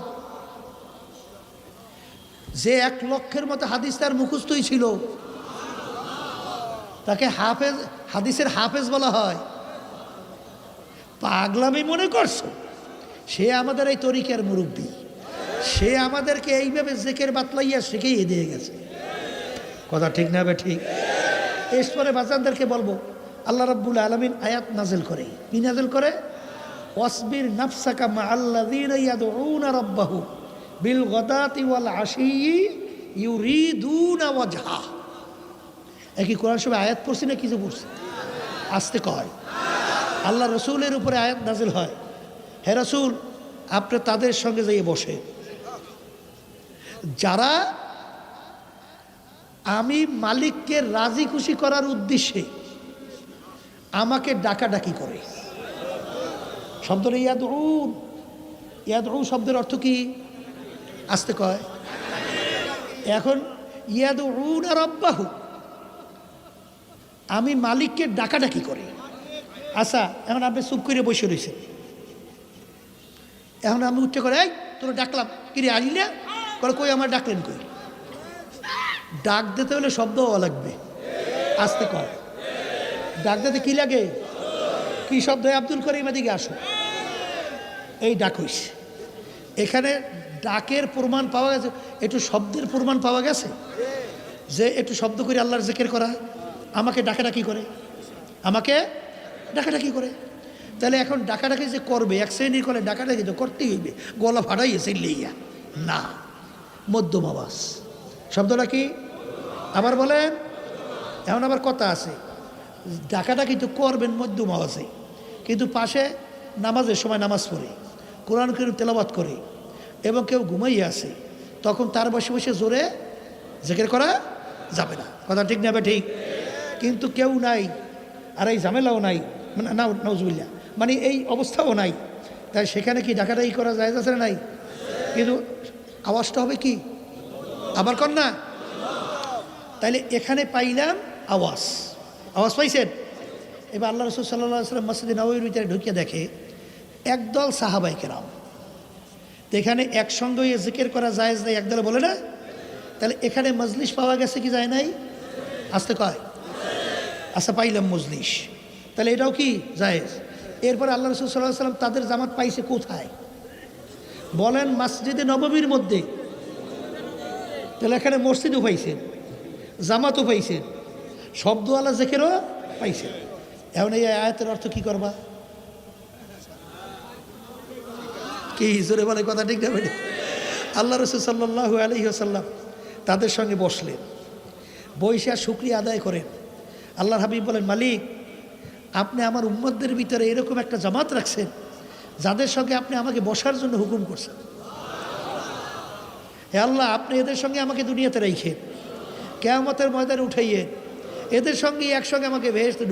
যে 1 লক্ষের মতো হাদিস তার মুখস্থই ছিল, তাকে হাফেজ, হাদিসের হাফেজ বলা হয়। পাগলামি মনে করছো? সে আমাদের এই তরিকার মুরব্বী, সে আমাদেরকে এইভাবে জিকির বাতলাইয়া শিখিয়ে দিয়ে গেছে। কথা ঠিক না? ঠিক। এরপরে বাচ্চাদেরকে বলবো, আল্লাহ রাব্বুল আলামিন আয়াত নাজিল করে। কি নাজিল করে? ওয়াসবির নাফসাকা মাআল্লাযীনা ইয়াদউনা রাব্বাহুম বিল গাদাতি ওয়াল আশিয়্যি ইউরিদুনা ওয়াজহা। একই কোরআন শরীফে আয়াত পড়ছি না কিছু পড়ছি? আসতে কয়। আল্লাহ রসুলের উপরে আয়াত নাজিল হয়, হে রসুল আপনি তাদের সঙ্গে যাইয়ে বসে, যারা আমি মালিককে রাজি খুশি করার উদ্দেশ্যে আমাকে ডাকাডাকি করে। শব্দটা ইয়াদউন, ইয়াদউ শব্দের অর্থ কি? আসতে কয়। এখন ইয়াদউনা রাব্বাহু, আমি মালিককে ডাকাডাকি করে। আচ্ছা, এখন আপনি চুপ করে বসে রয়েছেন, এখন আমি উঠে করে, এই তোরা ডাকলাম, কিরে আলি না? করে কই আমার ডাকলেন কই? ডাক দিতে হলে শব্দ হওয়া লাগবে। আসতে কয়। ডাক দিতে কি লাগে? কি শব্দ? আব্দুল করিম এদিকে আসো, এই ডাক হইস। এখানে ডাকের প্রমাণ পাওয়া গেছে, একটু শব্দের প্রমাণ পাওয়া গেছে, যে একটু শব্দ করে আল্লাহর জিকির করা, আমাকে ডাকাডাকি করে, আমাকে ডাকাডাকি করে। তাহলে এখন ডাকাডাকি যে করবে, এক শ্রেণীর করে ডাকাডাকি তো করতেই হইবে, গলা ফাটাইয়েছে লইয়া না, মধ্যম আওয়াজ। শব্দটা কি? আবার বলেন। এখন আবার কথা আছে, ডাকাডাকি তো করবেন মধ্যম আওয়াজে, কিন্তু পাশে নামাজের সময় নামাজ পড়ে, কোরআন কারীম তেলাওয়াত করে, এবং কেউ ঘুমাইয়ে আছে, তখন তার বসে বসে জোরে জিকির করা যাবে না। কথা ঠিক না? ঠিক। কিন্তু কেউ নাই, আর এই ঝামেলাও নাই, মানে না নাউজুবিল্লাহ, মানে এই অবস্থাও নাই, তাই সেখানে কি ডাকাডাকি করা যায় আছে না? নাই। কিন্তু আওয়াজটা হবে কি? আবার কর না। তাইলে এখানে পাইলাম আওয়াজ, আওয়াজ পাইছেন? এবার আল্লাহ রাসূল সাল্লাল্লাহু আলাইহি ওয়াসাল্লাম মসজিদে নববীর ভিতরে ঢুকে দেখে একদল সাহাবায়ে কেরাম, তো এখানে একসঙ্গে জিকির করা জায়েজ নাই, একদলে বলে না। তাহলে এখানে মজলিস পাওয়া গেছে কি যায় নাই? আসতে কয়। আচ্ছা, পাইলাম মজলিস, তাহলে এটাও কি জায়েজ। এরপরে আল্লাহ রাসূল সাল্লাল্লাহু আলাইহি ওয়াসাল্লাম তাদের জামাত পাইছে কোথায়? বলেন মসজিদে নববীর মধ্যে। তাহলে এখানে মসজিদও পাইছেন, জামাতও পাইছেন, শব্দওয়ালা জিকিরও পাইছেন। এখন এই আয়াতের অর্থ কি করবা? কি জোরে বলে কথা ঠিক না? আল্লাহ রাসূল সাল্লাল্লাহু আলাইহি ওয়াসাল্লাম তাদের সঙ্গে বসলেন, বৈশা শুকরিয়া আদায় করেন। আল্লাহর হাবিব বলেন, মালিক আপনি আমার উম্মতদের ভিতরে এরকম একটা জামাত রাখছেন যাদের সঙ্গে আপনি আমাকে বসার জন্য হুকুম করছেন। হে আল্লাহ, আপনি এদের সঙ্গে আমাকে দুনিয়াতে রেখেন, কিয়ামতের ময়দানে উঠাইয়েন, এদের সঙ্গে একসঙ্গে আমাকে বেহেশতে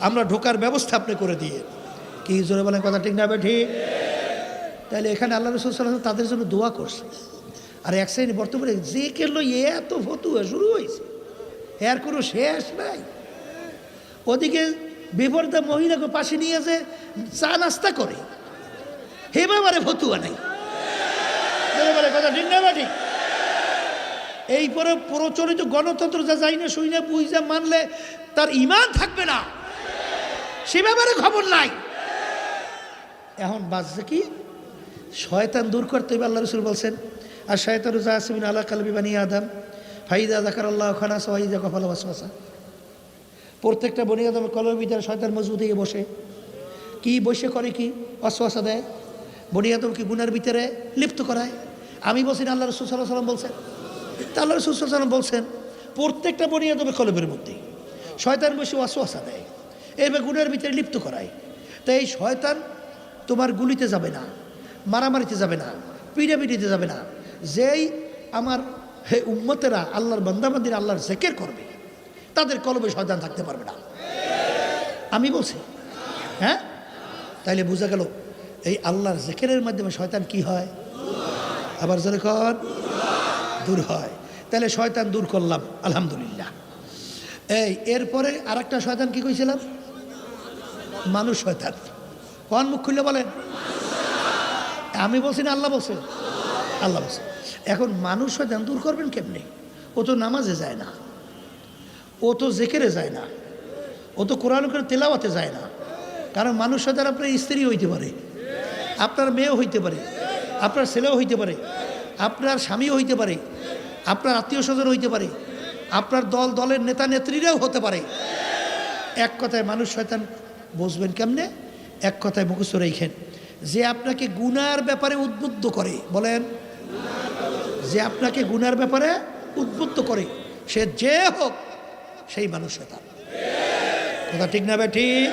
আমরা ঢোকার ব্যবস্থা আপনি করে দিয়ে। কি জোরে বলেন কথা ঠিক না ঠিক? তাহলে এখানে আল্লাহ রাসূল সাল্লাল্লাহু আলাইহি ওয়াসাল্লাম তাদের জন্য দোয়া করছে। আর এক শ্রেণী বর্তমানে যে কেলো এত ফতুয়া শুরু হয়েছে, এর কোনো শেষ নাই। ওদিকে বিপরীতে মহিলাকে পাশে নিয়ে যে চা নাস্তা করে, হে বাবারে ফতুয়া নাই। কথা ঠিক না ঠিক? এই পরে প্রচলিত গণতন্ত্র যা যাই না শুই না বুঝা মানলে তার ঈমান থাকবে না, সে ব্যাপারে খবর নাই। এখন বাজছে কি, শয়তান দূর করতে হবে। আল্লাহ রাসূল বলছেন, আর শয়তানু জাসিমিন আলা কলবি বানি আদম ফাইদা যাকারাল্লাহু খানাসা ওয়া ইযা গাফালা ওয়াসওয়াসা। প্রত্যেকটা বনি আদমের কলবের ভিতরে শয়তান মজবুত হয়ে বসে। কি বসে করে? কি ওয়াসওয়াসা দেয়, বনি আদমকে গুনার ভিতরে লিপ্ত করায়। আমি বলছি না, আল্লাহ রাসূল সাল্লাল্লাহু আলাইহি ওয়াসাল্লাম বলছেন। তা আল্লাহ রাসূল সাল্লাল্লাহু আলাইহি ওয়াসাল্লাম বলছেন, প্রত্যেকটা বনি আদমের কলবের মধ্যে শয়তান বসে ওয়াসওয়াসা দেয়, এরপর গুনার ভিতরে লিপ্ত করায়। তাই এই শয়তান তোমার গুলিতে যাবে না, মারামারিতে যাবে না, পিটাপিটিতে যাবে না। যেই আমার হে উম্মতেরা আল্লাহর বান্দাবান্দিরা আল্লাহর জিকির করবে, তাদের কলবে শয়তান থাকতে পারবে না। আমি বলছি, হ্যাঁ? তাইলে বোঝা গেল এই আল্লাহর জিকিরের মাধ্যমে শয়তান কি হয়? আবার জোরে কর, দূর হয়। তাহলে শয়তান দূর করলাম, আলহামদুলিল্লাহ। এরপরে আর একটা শয়তান কি কইছিলাম? মানুষ শয়তান। কোন মুখ খুললে বলেন? আমি বলছি না, আল্লাহ বলছে? আল্লাহ বলছে। এখন মানুষ শয়তান দূর করবেন কেমনে? ও তো নামাজে যায় না, ও তো জিকিরে যায় না, ও তো কোরআন করে তেলাওয়াতে যায় না। কারণ মানুষ শয়তান আপনার স্ত্রী হইতে পারে, আপনার মেয়েও হইতে পারে, আপনার ছেলেও হইতে পারে, আপনার স্বামীও হইতে পারে, আপনার আত্মীয় স্বজন হইতে পারে, আপনার দলের নেতা নেত্রীরাও হতে পারে। এক কথায় মানুষ শয়তান বুঝবেন কেমনে? এক কথায় মুখস্থ রেখেন, যে আপনাকে গুনার ব্যাপারে উদ্বুদ্ধ করে। বলেন, যে আপনাকে গুনার ব্যাপারে উদ্বুদ্ধ করে, সে যে হোক সেই মানুষ শয়তান। কথা ঠিক না ঠিক?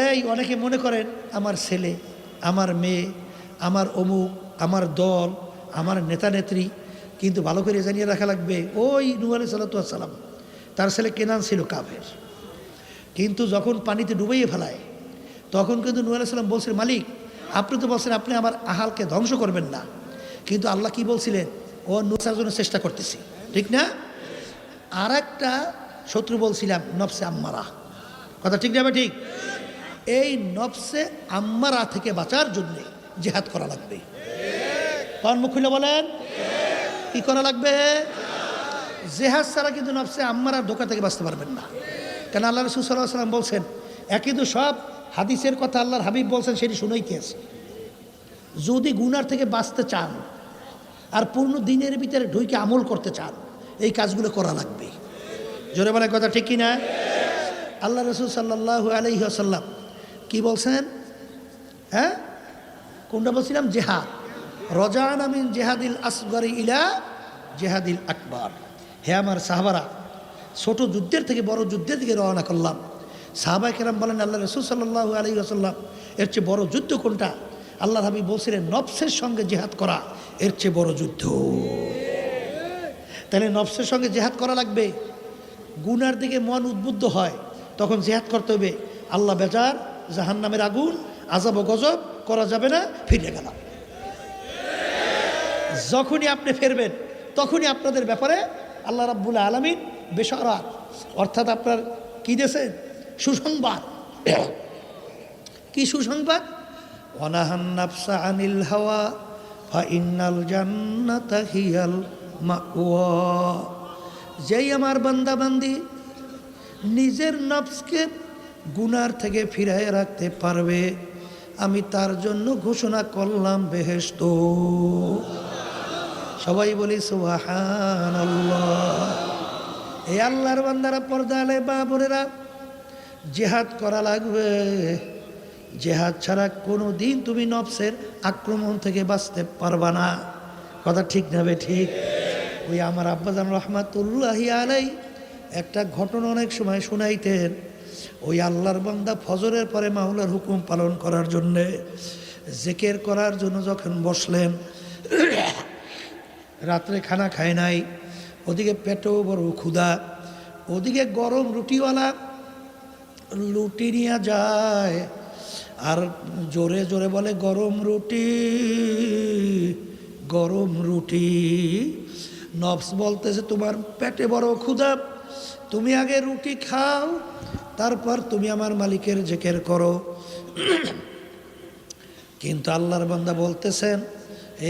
এই অনেকে মনে করেন আমার ছেলে, আমার মেয়ে, আমার অমুক, আমার দল, আমার নেতা নেত্রী। কিন্তু ভালো করে জানিয়ে রাখা লাগবে, ওই নূহ আলাইহিস সালাতু ওয়াস সালাম, তার ছেলে কেনান ছিল কাফের। কিন্তু যখন পানিতে ডুবাইয়ে ফেলায়, তখন কিন্তু নূহ আলাইহিস সালাম বলছিলেন, মালিক আপনি তো বলছেন আপনি আমার আহালকে ধ্বংস করবেন না। কিন্তু আল্লাহ কি বলছিলেন? ও নুসার জন্য চেষ্টা করতেছি, ঠিক না? আর একটা শত্রু বলছিলাম, নফসে আম্মারা। কথা ঠিক না ঠিক? এই নফসে আম্মারা থেকে বাঁচার জন্যে জিহাদ করা লাগবে। কোন মুখ খুলে বলেন, কি করা লাগবে? জিহাদ ছাড়া কিন্তু নফসে আম্মারার ধোঁকা থেকে বাঁচতে পারবেন না। কেন আল্লাহ রাসূল সাল্লাল্লাহু আলাইহি ওয়াসাল্লাম বলছেন, একই তো সব হাদিসের কথা আল্লাহর হাবিব বলছেন, সেটি শুনেইতে আছে। যদি গুনার থেকে বাঁচতে চান আর পূর্ণ দিনের ভিতরে ঢুকে আমল করতে চান, এই কাজগুলো করা লাগবে। জোরে বলে কথা ঠিক কি না? আল্লাহ রাসূল সাল্লাল্লাহু আলাইহি ওয়াসাল্লাম কি বলছেন? হ্যাঁ, কোনটা বলছিলাম? জিহাদ। রজানা মিন জিহাদিল আসগরি ইলা জিহাদিল আকবার। হে আমার সাহাবারা, ছোট যুদ্ধের থেকে বড় যুদ্ধের দিকে রওনা করলাম। সাহাবায়ে কেরাম বলেন, আল্লাহ রাসূল সাল্লাল্লাহু আলাইহি ওয়াসাল্লাম, এর চেয়ে বড় যুদ্ধ কোনটা? আল্লাহর হাবিব বলছিলেন, নফসের সঙ্গে জিহাদ করা এর চেয়ে বড় যুদ্ধ। তাহলে নফসের সঙ্গে জিহাদ করা লাগবে। গুনার দিকে মন উদ্বুদ্ধ হয়, তখন জিহাদ করতে হবে। আল্লাহ বেজার, জাহান্নামের আগুন, আযাব ও গজব করা যাবে না, ফিরে গেলাম। যখনই আপনি ফিরবেন, তখনই আপনাদের ব্যাপারে আল্লাহ রাব্বুল আলামিন বেশারাত, অর্থাৎ আপনার কি দিয়েছেন? সুসংবাদ। কি সুসংবাদ? ওয়ানাহান নাফসা আনিল হাওয়া ফাইন্নাল জান্নাতা হিয়াল মাওয়া। যেই আমার বান্দা বান্দি নিজের নফসকে গুনার থেকে ফিরায় রাখতে পারবে, আমি তার জন্য ঘোষণা করলাম বেহেশত। সবাই বলি সুবহানাল্লাহ। এই আল্লাহর বান্দারা, পর্দা আলে বাবুরেরা, জিহাদ করা লাগবে। জিহাদ ছাড়া কোনো দিন তুমি নফসের আক্রমণ থেকে বাঁচতে পারবা না। কথা ঠিক না বে ঠিক? ওই আমার আব্বাজান রহমাতুল্লাহি আলাই একটা ঘটনা অনেক সময় শুনাইতেন। ওই আল্লাহর বান্দা ফজরের পরে মাওলার হুকুম পালন করার জন্যে জিকির করার জন্য যখন বসলেন, রাত্রে খানা খায় নাই, ওদিকে পেটেও বড় ক্ষুধা, ওদিকে গরম রুটিওয়ালা রুটি নিয়ে যায় আর জোরে জোরে বলে গরম রুটি, গরম রুটি। নফস বলতেছে তোমার পেটে বড় ক্ষুধা, তুমি আগে রুটি খাও, তারপর তুমি আমার মালিকের জিকির করো। কিন্তু আল্লাহর বান্দা বলতেছেন,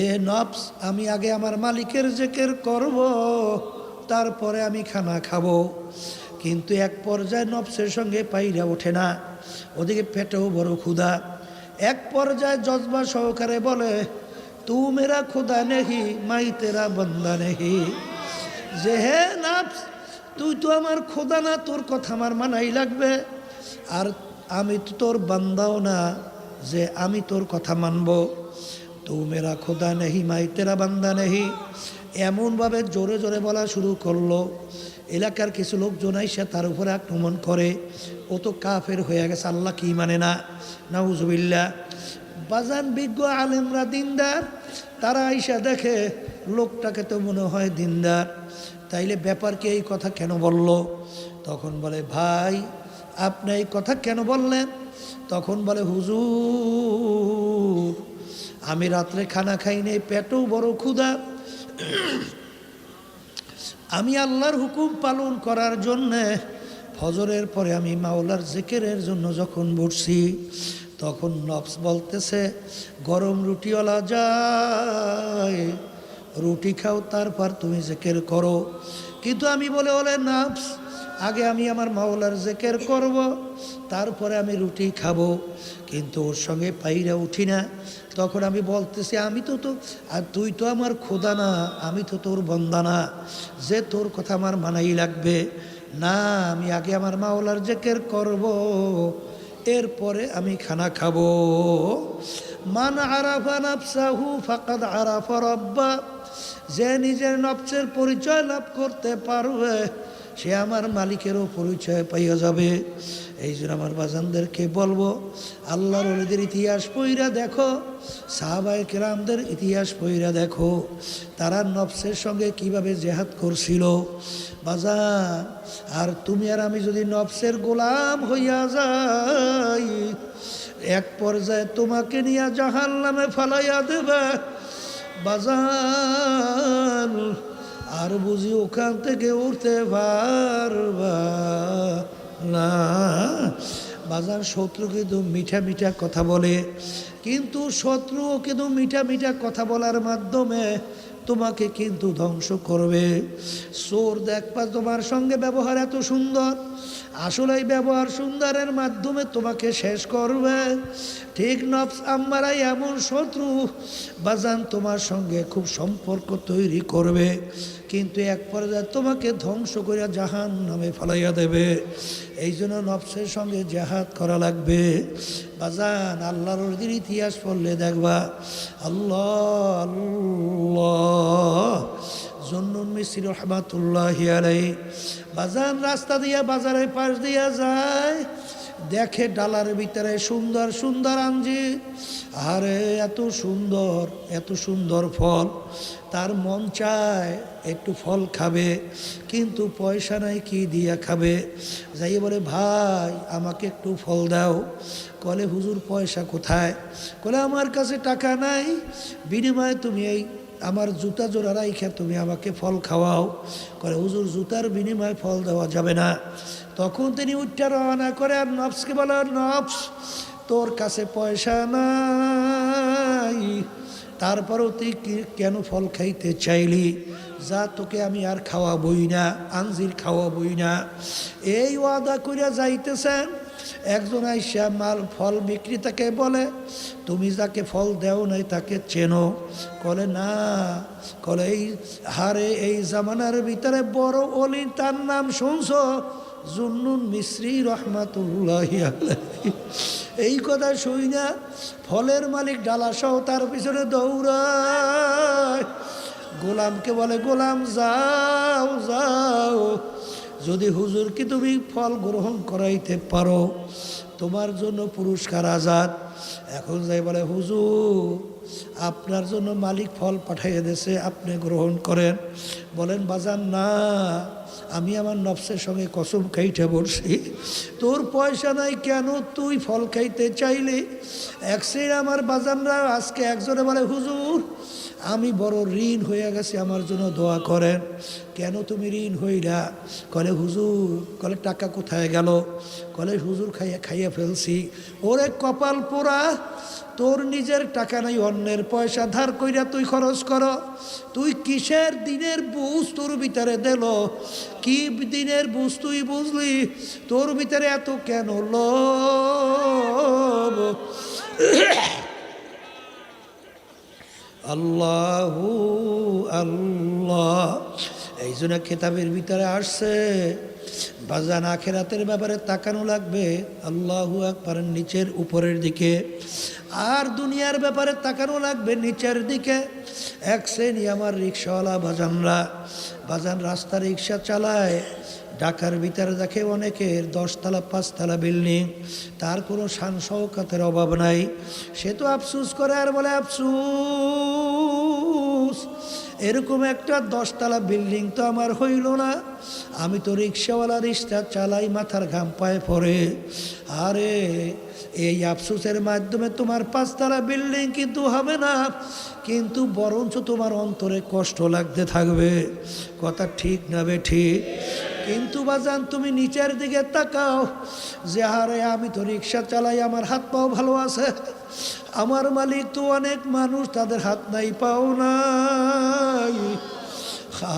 এ নফস, আমি আগে আমার মালিকের জিকির করব, তারপরে আমি খানা খাবো। কিন্তু এক পর্যায়ে নফসের সঙ্গে পাইরা ওঠে না, ওদিকে পেটেও বড় ক্ষুধা। এক পর্যায়ে জজবা সহকারে বলে, তু মেরা খুদা নেহি মাই তেরা বন্দা নেহি, যে হে নফস, তুই তো আমার খোদা না, তোর কথা আমার মানাই লাগবে, আর আমি তো তোর বান্দাও না যে আমি তোর কথা মানব। তু মেরা খোদা নেহি মাই তেরা বান্দা নেহি, এমনভাবে জোরে জোরে বলা শুরু করলো। এলাকার কিছু লোকজন আইসা তার উপরে আক্রমণ করে, ও তো কাফের হয়ে গেছে, আল্লাহ কি মানে না, নাউজুবিল্লাহ। বাজান বিজ্ঞ আলেমরা দিনদার, তারা আইসা দেখে লোকটাকে তো মনে হয় দিনদার, তাইলে ব্যাপার কি, এই কথা কেন বলল? তখন বলে, ভাই আপনি এই কথা কেন বললেন? তখন বলে, হুজুর আমি রাত্রে খানা খাই নাই, পেটেও বড় ক্ষুধা, আমি আল্লাহর হুকুম পালন করার জন্যে ফজরের পরে আমি মাওলার জিকিরের জন্য যখন বসছি, তখন নফস বলতেছে গরম রুটিওয়ালা যায়, রুটি খাও, তারপর তুমি জিকির করো। কিন্তু আমি বলে ওলে নফস, আগে আমি আমার মাওলার জিকির করব, তারপরে আমি রুটি খাবো। কিন্তু ওর সঙ্গে পাইরা উঠি না। তখন আমি বলতেছি, আমি তো আর তুই তো আমার খোদা না, আমি তো তোর বন্দা না যে তোর কথা আমার মানাই লাগবে। না, আমি আগে আমার মাওলার জিকির করব, এরপরে আমি খানা খাবো। মান আরাফা নাফসাহু ফাকাদ আরাফা রাব্বা, যে নিজের নফসের পরিচয় লাভ করতে পারবে সে আমার মালিকেরও পরিচয় পাইয়া যাবে। এই জন্য আমার বাজানদেরকে বলবো, আল্লাহর ওলিদের ইতিহাস পইরা দেখো, সাহাবায়ে কেরামদের ইতিহাস পইরা দেখো, তারা নফসের সঙ্গে কিভাবে জেহাদ করছিল বাজান। আর তুমি আর আমি যদি নফসের গোলাম হইয়া যাই, এক পর্যায়ে তোমাকে নিয়ে জাহান্নামে ফালাইয়া দেবে বাজান, আর বুঝি ওখান থেকে উঠতে পারবা না বাজান। শত্রু কিন্তু মিঠা মিঠা কথা বলে, কিন্তু শত্রু কিন্তু মিঠা মিঠা কথা বলার মাধ্যমে তোমাকে কিন্তু ধ্বংস করবে। চোর দেখবা তোমার সঙ্গে ব্যবহার এত সুন্দর, আসলে এই ব্যবহার সুন্দরের মাধ্যমে তোমাকে শেষ করবে। ঠিক নফস আম্মারাই এমন শত্রু বাজান, তোমার সঙ্গে খুব সম্পর্ক তৈরি করবে, কিন্তু এক পর্যায়ে তোমাকে ধ্বংস করে জাহান্নামে ফেলাইয়া দেবে। এই জন্য নফসের সঙ্গে জেহাদ করা লাগবে বাজান। আল্লাহর ওলিদের ইতিহাস পড়লে দেখবা, আল্লাহ আল্লাহ। জুন্নুন মিসরি রহমাতুল্লাহি আলাইহি বাজান রাস্তা দিয়া বাজারের পাশ দিয়া যায়, দেখে ডালার ভিতরে সুন্দর সুন্দর আঞ্জির, আরে এত সুন্দর এত সুন্দর ফল, তার মন চায় একটু ফল খাবে, কিন্তু পয়সা নাই, কি দিয়া খাবে? যাই বলে, ভাই আমাকে একটু ফল দাও। বলে, হুজুর পয়সা কোথায়? বলে, আমার কাছে টাকা নাই, বিনিময়ে তুমি এই আমার জুতা জোড়া রাইখা তুমি আমাকে ফল খাওয়াও। করে, হুজুর জুতার বিনিময়ে ফল দেওয়া যাবে না। তখন তিনি উঠটা রওনা করে, আর নফসকে বলে, নফস তোর কাছে পয়সা নাই, তারপরও তুই কেন ফল খাইতে চাইলি? যা, তোকে আমি আর খাওয়াবই না, আঞ্জির খাওয়াবই না। এই ওয়াদা করিয়া যাইতেছেন, একজন আইসা মাল ফল বিক্রেতাকে বলে, তুমি যাকে ফল দেও নাই তাকে চেনো? বলে, না। বলে, এই হারে এই জামানার ভিতরে বড় ওলি, তার নাম শুনছ? জুন্নুন মিসরি রহমাতুল্লাহি আলাইহি। এই কথা শুই না ফলের মালিক ডালা সহ তার পিছনে দৌড়ায়, গোলামকে বলে, গোলাম যাও যাও, যদি হুজুরকে তুমি ফল গ্রহণ করাইতে পারো তোমার জন্য পুরস্কার আজাদ। এখন যাই বলে, হুজুর আপনার জন্য মালিক ফল পাঠাইয়া দিয়েছে, আপনি গ্রহণ করেন। বলেন, বাজান না, আমি আমার নফসের সঙ্গে কসম খাইতে বলছি, তোর পয়সা নাই কেন তুই ফল খাইতে চাইলি? আমার বাজানরা আজকে একজনে বলে, হুজুর আমি বড় ঋণ হয়ে গেছি, আমার জন্য দোয়া করেন। কেন তুমি ঋণ হইলা? কলে হুজুর, কলে টাকা কোথায় গেল? কলে হুজুর খাইয়া ফেলছি। ওরে কপাল পোড়া, তোর নিজের টাকা নাই, অন্যের পয়সা ধার কইরা তুই খরচ কর। তুই কিসের দিনের বুঝ তোর ভিতরে দিল? কি দিনের বুঝ তুই বুঝলি? তোর ভিতরে এত কেন লোভ? আল্লাহু আল্লাহ। এই জন্য কিতাবের ভিতরে আসছে, বাজান আখিরাতের ব্যাপারে তাকানো লাগবে আল্লাহু আকবার নিচের উপরের দিকে, আর দুনিয়ার ব্যাপারে তাকানো লাগবে নিচের দিকে। এক শ্রেণী আমার রিক্সাওয়ালা বাজানরা, বাজান রাস্তা রিক্সা চালায়, ঢাকার ভিতরে দেখে অনেকের 10 তলা 5 তলা বিল্ডিং, তার কোনো শান শওকতের অভাব নাই। সে তো আফসুস করে আর বলে, আফসুস এরকম একটা 10 তলা বিল্ডিং তো আমার হইল না, আমি তো রিক্সাওয়ালা, রিক্সা চালাই, মাথার ঘাম পায়ে পড়ে। আরে এই আফসোসের মাধ্যমে তোমার 5 তলা বিল্ডিং কিন্তু হবে না, কিন্তু বরঞ্চ তোমার অন্তরে কষ্ট লাগতে থাকবে। কথা ঠিক না বে ঠিক? কিন্তু বাজান তুমি নিচের দিকে তাকাও, যে আরে আমি তো রিক্সা চালাই, আমার হাত পাও ভালো আছে, আমার মালিক তো অনেক মানুষ, তাদের হাত নাই পাও নাই,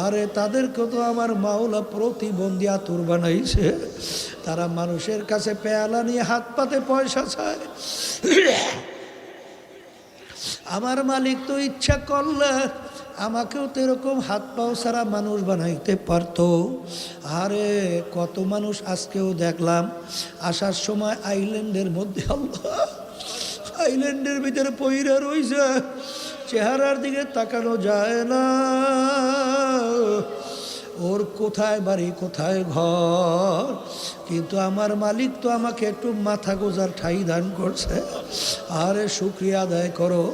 আরে তাদেরকে তো আমার মাওলা প্রতিবন্ধী আতুর বানাইছে, তারা মানুষের কাছে পেয়ালা নিয়ে হাত পাতে পয়সা চায়। আমার মালিক তো ইচ্ছা করলে আমাকেও তো এরকম হাত পাও ছাড়া মানুষ বানাইতে পারতো। আরে কত মানুষ আজকেও দেখলাম আসার সময় আইল্যান্ডের মধ্যে, আল্লাহ, আইল্যান্ডের ভিতরে পইরা রইছে, চেহারার দিকে তাকানো যায় না, ওর কোথায় বাড়ি কোথায় ঘর, কিন্তু আমার মালিক তো আমাকে একটু মাথা গোজার ঠাই দান করছে। আরে শুকরিয়া আদায় করো,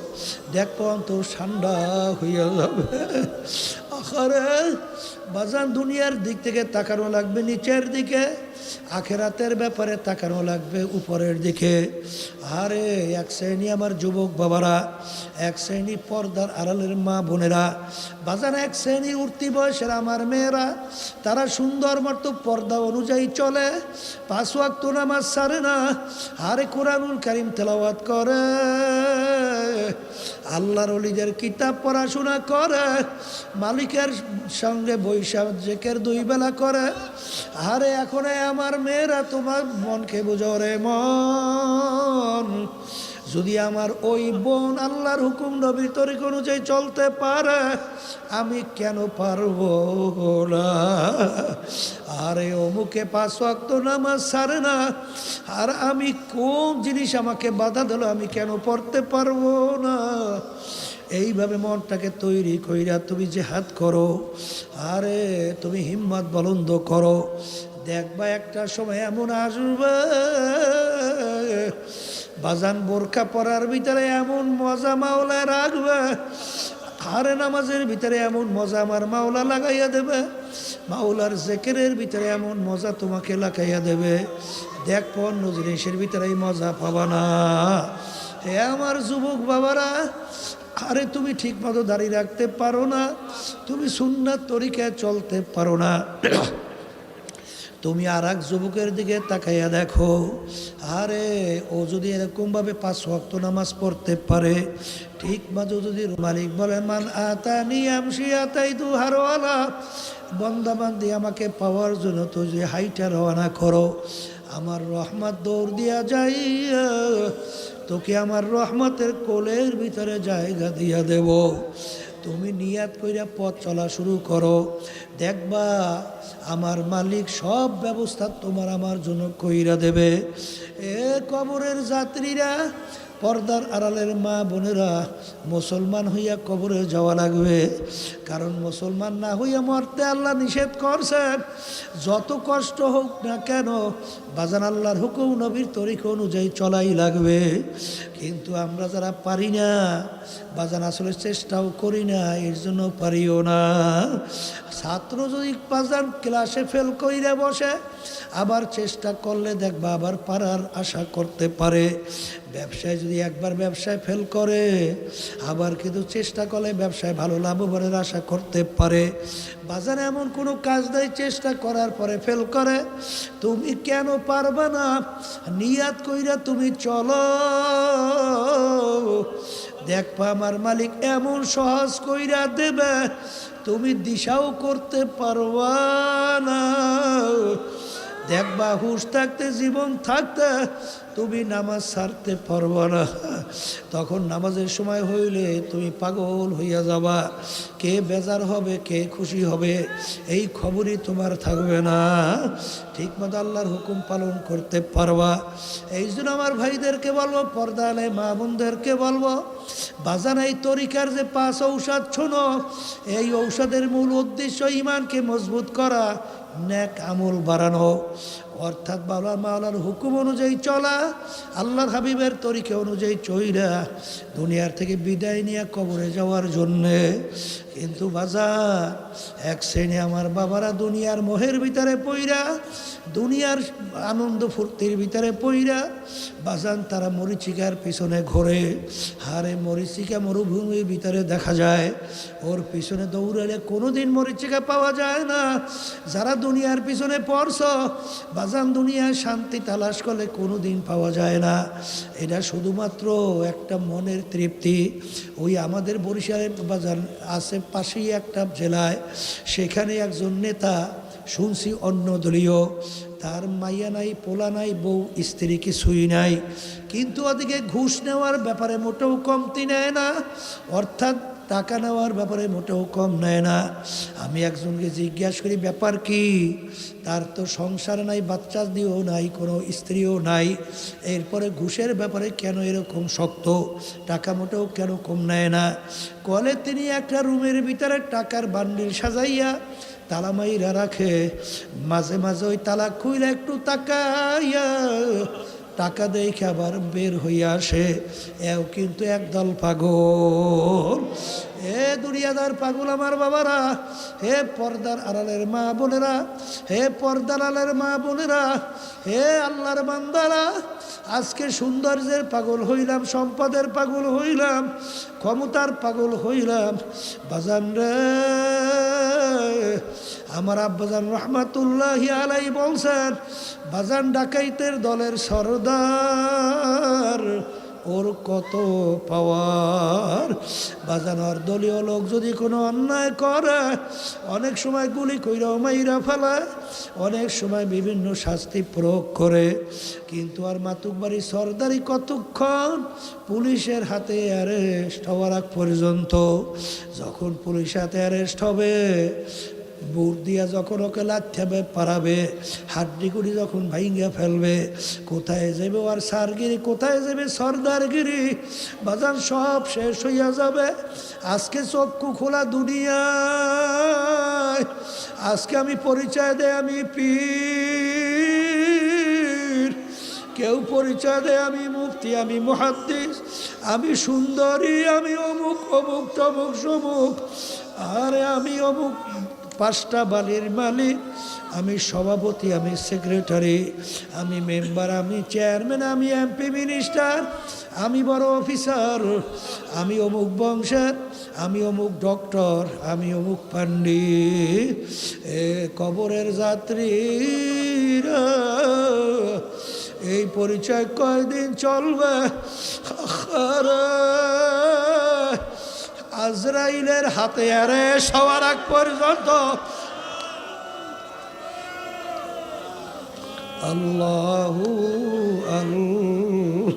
দেখো অন্তর ঠান্ডা হইয়া যাবে। আরে বাজান দুনিয়ার দিক থেকে তাকানো লাগবে নিচের দিকে, আখেরাতের ব্যাপারে তাকানো লাগবে উপরের দিকে। আরে এক শ্রেণী আমার যুবক বাবারা, এক শ্রেণী পর্দার আড়ালের মা বোনেরা, বাজান এক শ্রেণী উঠতি বয়সের আমার মেয়েরা, তারা সুন্দর মতো পর্দা অনুযায়ী চলে, 5 ওয়াক্ত নামাজ ছাড়ে না, আরে কোরআনুল কারীম তেলাওয়াত করে, আল্লাহর ওলিদের কিতাব পড়াশোনা করে, মালিকের সঙ্গে বৈশাখ জেকের 2 বেলা করে। আরে এখন আমার মেয়েরা, তোমার মনকে বুঝো রে মন, যদি আমার ওই বোন আল্লাহর হুকুম নবীর তরিক অনুযায়ী চলতে পারে, আমি কেন পারবো না? আরে অমুকে 5 ওয়াক্ত নামাজ ছাড়ে না, আর আমি কোন জিনিস আমাকে বাধা দিল, আমি কেন পড়তে পারবো না? এইভাবে মনটাকে তৈরি কইরা তুমি জিহাদ করো, আরে তুমি হিম্মত বুলন্দ করো, দেখবা একটা সময় এমন আসবে বাজান বোরকা পরার ভিতরে এমন মজা মাওলা রাখবে, আরে নামাজের ভিতরে এমন মজা আমার মাওলা লাগাইয়া দেবে, মাওলার জিকিরের ভিতরে এমন মজা তোমাকে লাগাইয়া দেবে, দেখো অন্য জিনিসের ভিতরে মজা পাবা না। হে আমার যুবক বাবারা, আরে তুমি ঠিক মতো দাঁড়িয়ে রাখতে পারো না, তুমি সুন্নাত তরিকায় চলতে পারো না, তুমি আর এক যুবকের দিকে তাকাইয়া দেখো, আরে ও যদি এরকমভাবে 5 ওয়াক্ত নামাজ পড়তে পারে, ঠিক মতো যদি মালিক বলে, মান আতানি আমশি আতাইতু হারওয়ালা, বন্দাবান্দি আমাকে পাওয়ার জন্য তো যে হাইটা রওনা করো, আমার রহমত দৌড় দিয়া যাইয়া তোকে আমার রহমতের কোলের ভিতরে জায়গা দিয়া দেব। তুমি নিয়াত কইরা পথ চলা শুরু করো, দেখবা আমার মালিক সব ব্যবস্থা তোমার আমার জন্য কইরা দেবে। এ কবরের যাত্রীরা, পর্দার আড়ালের মা বোনেরা, মুসলমান হইয়া কবরে যাওয়া লাগবে। কারণ মুসলমান না হইয়া মরতে আল্লাহ নিষেধ করছেন। যত কষ্ট হোক না কেন বাজান আল্লাহর হুকুম নবীর তরিকা অনুযায়ী চলাই লাগবে। কিন্তু আমরা যারা পারি না বাজান, আসলে চেষ্টাও করি না, এর জন্য পারিও না। ছাত্র যদি বাজান ক্লাসে ফেল কইরা বসে, আবার চেষ্টা করলে দেখবা আবার পারার আশা করতে পারে। ব্যবসায় যদি একবার ব্যবসায় ফেল করে, আবার কিন্তু চেষ্টা করলে ব্যবসায় ভালো লাভবানের আশা করতে পারে। বাজারে এমন কোনো কাজ নাই চেষ্টা করার পরে ফেল করে। তুমি কেন পারবা না? নিয়াত কইরা তুমি চলো, দেখবা আমার মালিক এমন সহজ কইরা দেবে, তুমি দিশাও করতে পারবা না। দেখবা হুঁশ থাকতে, জীবন থাকতে তুমি নামাজ ছাড়তে পারবো না। তখন নামাজের সময় হইলে তুমি পাগল হইয়া যাবা। কে বেজার হবে, কে খুশি হবে, এই খবরই তোমার থাকবে না। ঠিকমতো আল্লাহর হুকুম পালন করতে পারবা। এই জন্য আমার ভাইদেরকে বলবো, পর্দা আলে মা বোনদেরকে বলবো, বাজান এই তরিকার যে 5 ঔষধ শোনো, এই ঔষধের মূল উদ্দেশ্য ইমানকে মজবুত করা, নেক আমল বাড়ানো, অর্থাৎ বাবা মাওলার হুকুম অনুযায়ী চলা, আল্লাহর হাবিবের তরিকা অনুযায়ী চইরা দুনিয়ার থেকে বিদায় নিয়ে কবরে যাওয়ার জন্যে। কিন্তু বাজার এক শ্রেণী আমার বাবারা দুনিয়ার মোহের ভিতরে পইরা, দুনিয়ার আনন্দ ফুর্তির ভিতরে পইরা বাজান তারা মরিচিকার পিছনে ঘোরে। হারে মরিচিকা মরুভূমির ভিতরে দেখা যায়, ওর পিছনে দৌড়ালে কোনোদিন মরিচিকা পাওয়া যায় না। যারা দুনিয়ার পিছনে পড়ছ বাজান, দুনিয়ায় শান্তি তালাশ করলে কোনোদিন পাওয়া যায় না। এটা শুধুমাত্র একটা মনের তৃপ্তি। ওই আমাদের বরিশালের বাজার আছে পাশেই একটা জেলায়, সেখানে একজন নেতা শুনছি অন্য দলীয়, তার মাইয়া নাই, পোলা নাই, বউ স্ত্রী কিছুই নাই, কিন্তু ওদিকে ঘুষ নেওয়ার ব্যাপারে মোটেও কমতি নেয় না, অর্থাৎ টাকা নেওয়ার ব্যাপারে মোটেও কম নেয় না। আমি একজনকে জিজ্ঞাসা করি ব্যাপার কি? তার তো সংসার নাই, বাচ্চা দিয়েও নাই, কোনো স্ত্রীও নাই, এরপরে ঘুষের ব্যাপারে কেন এরকম শক্ত, টাকা মোটেও কেন কম নেয় না? কলে তিনি একটা রুমের ভিতরে টাকার বান্ডিল সাজাইয়া তালামাইরা রাখে, মাঝে মাঝে ওই তালা খুইলে একটু তাকাইয়া টাকা দেখে আবার বের হইয়া আসে। এও কিন্তু একদল পাগল। হে দুনিয়াদার পাগল আমার বাবারা, হে পর্দার আড়ালের মা বোনেরা, হে পর্দার আড়ালের মা বোনেরা, হে আল্লাহর বান্দারা, আজকে সৌন্দর্যের পাগল হইলাম, সম্পদের পাগল হইলাম, ক্ষমতার পাগল হইলাম। বাজান রে, আমার আব্বাজান রহমাতুল্লাহি আলাই বলছেন, বাজান ডাকাইতের দলের সরদার, ওর কত পাওয়ার। বাজানোর দলীয় লোক যদি কোনো অন্যায় করে, অনেক সময় গুলি কইরাও মাইরা ফেলায়, অনেক সময় বিভিন্ন শাস্তি প্রয়োগ করে, কিন্তু আর মাতুকবাড়ি সরদারি কতক্ষণ? পুলিশের হাতে অ্যারেস্ট হওয়ার আগ পর্যন্ত। যখন পুলিশ হাতে অ্যারেস্ট হবে, বুট দিয়া যখন ওকে লাথিয়াবে পারাবে, হাড্ডিগুড়ি যখন ভাইঙ্গা ফেলবে, কোথায় যাবে আর সারগিরি, কোথায় যাবে সর্দারগিরি, বাজান সব শেষ হইয়া যাবে। আজকে চক্ষু খোলা দুনিয়ায়, আজকে আমি পরিচয় দেয় আমি পীর, কেউ পরিচয় দেয় আমি মুফতি, আমি মুহাদ্দিস, আমি সুন্দরী, আমি অমুক অমুক তমুক সমুক, আরে আমি অমুক 5টা বালির মালিক, আমি সভাপতি, আমি সেক্রেটারি, আমি মেম্বার, আমি চেয়ারম্যান, আমি এমপি মিনিস্টার, আমি বড় অফিসার, আমি অমুক বংশের, আমি অমুক ডক্টর, আমি অমুক পণ্ডিত। এ কবরের যাত্রীরা এই পরিচয় কয়দিন চলবে? আজরাইলের হাতে অ্যারেস্ট হওয়ার আগ পর্যন্ত আল্লাহু আল্লাহ।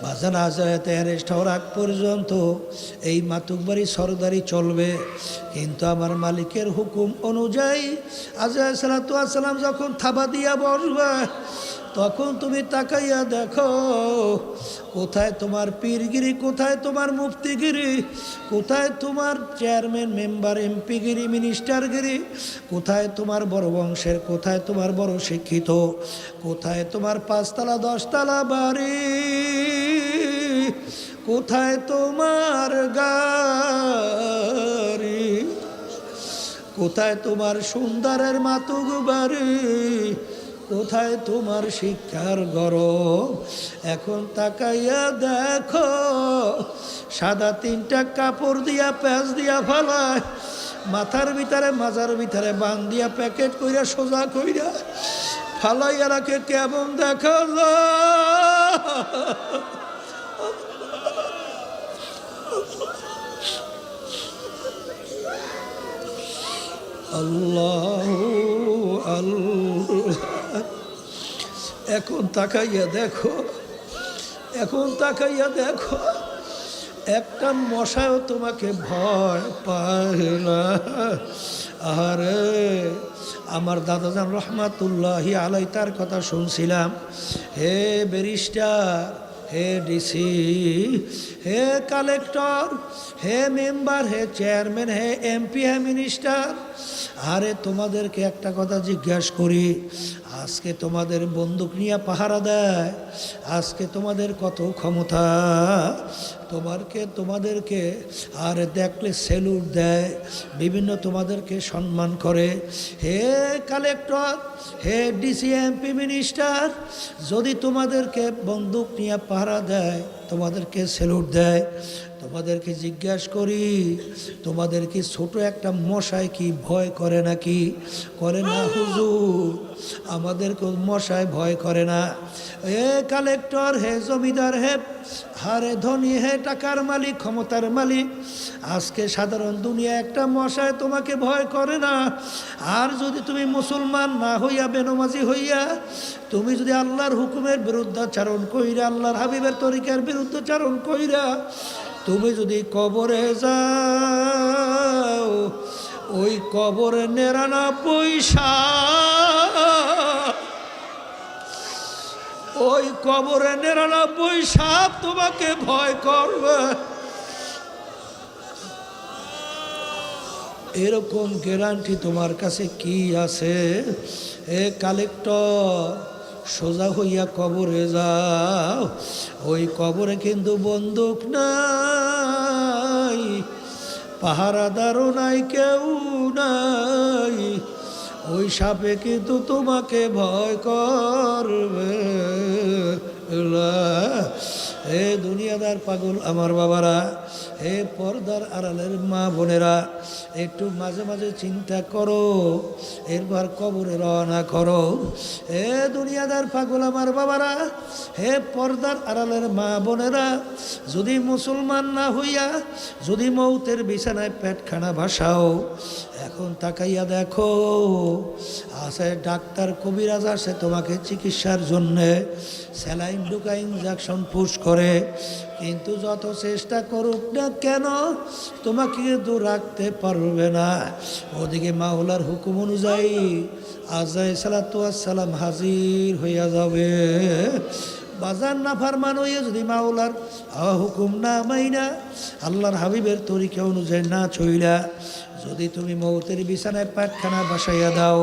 বাজান আজরাইতে অ্যারেস্ট হওয়ার আগ পর্যন্ত এই মাতুকবাড়ি সরদারি চলবে, কিন্তু আমার মালিকের হুকুম অনুযায়ী আজরাইল সালাতু ওয়াস সালাম যখন থাবা দিয়া বসবে, তখন তুমি তাকাইয়া দেখো কোথায় তোমার পীরগিরি, কোথায় তোমার মুফতিগিরি, কোথায় তোমার চেয়ারম্যান মেম্বার এমপিগিরি মিনিস্টারগিরি, কোথায় তোমার বড় বংশের, কোথায় তোমার বড় শিক্ষিত, কোথায় তোমার 5 তলা 10 তলা বাড়ি, কোথায় তোমার গাড়ি, কোথায় তোমার সুন্দরের মাতুক বাড়ি, কোথায় তোমার শিক্ষার গরম। এখন তাকাইয়া দেখো সাদা 3টা কাপড় দিয়া প্যাঁচ দিয়া ফেলায়, মাথার ভিতরে মাজার ভিতরে বান দিয়া প্যাকেট কইরা সোজা কইরা ফালাইয়া রাখে, কেমন দেখা যায়। আল্লাহ আল্লাহ। এখন তাকাইয়া দেখো, এখন তাকাইয়া দেখো একটা মশাও তোমাকে ভয় পায় না। আরে আমার দাদাজান রহমাতুল্লাহি আলাই তার কথা শুনছিলাম। হে ব্যারিস্টার, হে ডিসি, হে কালেক্টর, হে মেম্বার, হে চেয়ারম্যান, হে এমপি, হে মিনিস্টার, আরে তোমাদেরকে একটা কথা জিজ্ঞাসা করি, আজকে তোমাদের বন্দুক নিয়ে পাহারা দেয়, আজকে তোমাদের কত ক্ষমতা, তোমাদেরকে আর দেখলে স্যালুট দেয়, বিভিন্ন তোমাদেরকে সম্মান করে। হে কালেক্টর, হে ডিসি, এমপি, মিনিস্টার, যদি তোমাদেরকে বন্দুক নিয়ে পাহারা দেয়, তোমাদেরকে স্যালুট দেয়, তোমাদেরকে জিজ্ঞাসা করি, তোমাদের কি ছোট একটা মশাই কি ভয় করে নাকি? করে না হুজুর, আমাদেরকে মশাই ভয় করে না। হে কালেক্টর, হে জমিদার, হে হারে ধনী, হে টাকার মালিক, ক্ষমতার মালিক, আজকে সাধারণ দুনিয়া একটা মশায় তোমাকে ভয় করে না। আর যদি তুমি মুসলমান না হইয়া, বেনমাজি হইয়া, তুমি যদি আল্লাহর হুকুমের বিরুদ্ধাচারণ কইরা, আল্লাহর হাবিবের তরিকার বিরুদ্ধাচারণ কইরা তুমি যদি কবরে যাও, ওই কবরে 99 ওই কবরে 99 সাপ তোমাকে ভয় করবে। এরকম গ্যারান্টি তোমার কাছে কি আছে? এ কালেক্টর, সোজা হইয়া কবরে যাও, ওই কবরে কিন্তু বন্দুক নাই, পাহারাদারও নাই, কেউ নাই, ওই সাপে কিন্তু তোমাকে ভয় করবে। হে দুনিয়াদার পাগল আমার বাবারা, হে পর্দার আড়ালের মা বোনেরা, একটু মাঝে মাঝে চিন্তা করো, এরপর কবরে রওনা করো। হে দুনিয়াদার পাগল আমার বাবারা, হে পর্দার আড়ালের মা বোনেরা, যদি মুসলমান না হইয়া যদি মৌতের বিছানায় পেটখানা ভাসাও, এখন তাকাইয়া দেখো আছে ডাক্তার কবিরাজ আসে তোমাকে চিকিৎসার জন্যে, স্যালাইন ঢুকা ইনজেকশন পুশ করে, কিন্তু যত চেষ্টা করুক না কেন তোমাকে কিন্তু রাখতে পারবে না। ওদিকে মাওলার হুকুম অনুযায়ী আজাই সালাম হাজির হইয়া যাবে। বাজার না ফারমান হইয়া যদি মাওলার হুকুম না মাইনা, আল্লাহর হাবিবের তরিকা অনুযায়ী না চইলা যদি তুমি মৌতের বিছানায় পাটখানা বসাইয়া দাও,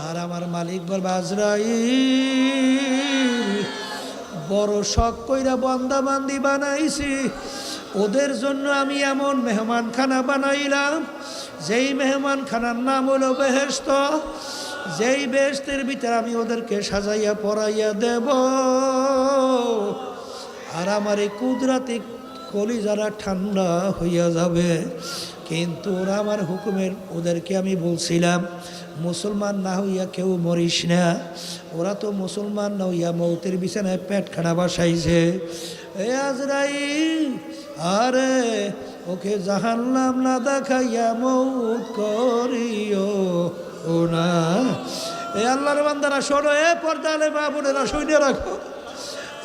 আর আমার মালিক বলবে আজরাইল বড় শখ কইরা বান্দাবান্দি বানাইছি, ওদের জন্য আমি এমন মেহমানখানা বানাইলাম, যেই মেহমানখানার নাম হলো বেহেশত, যেই বেহেশতের ভিতরে আমি ওদেরকে সাজাইয়া পরাইয়া দেব। আর আমার এই কুদরাতি কলিজারা ঠান্ডা হইয়া যাবে। কিন্তু ওরা আমার হুকুমের, ওদেরকে আমি বলছিলাম মুসলমান না হইয়া কেউ মরিস না, ওরা তো মুসলমান না হইয়া মৌতের বিছানায় পেটখানা বাসাইছে। এ আজরাইল, আরে ওকে জাহান্নাম না দেখাইয়া মৌত করিও না। এ আল্লাহর বান্দারা শোনো, এ পর্দালে মা বোনেরা শুনে রাখো।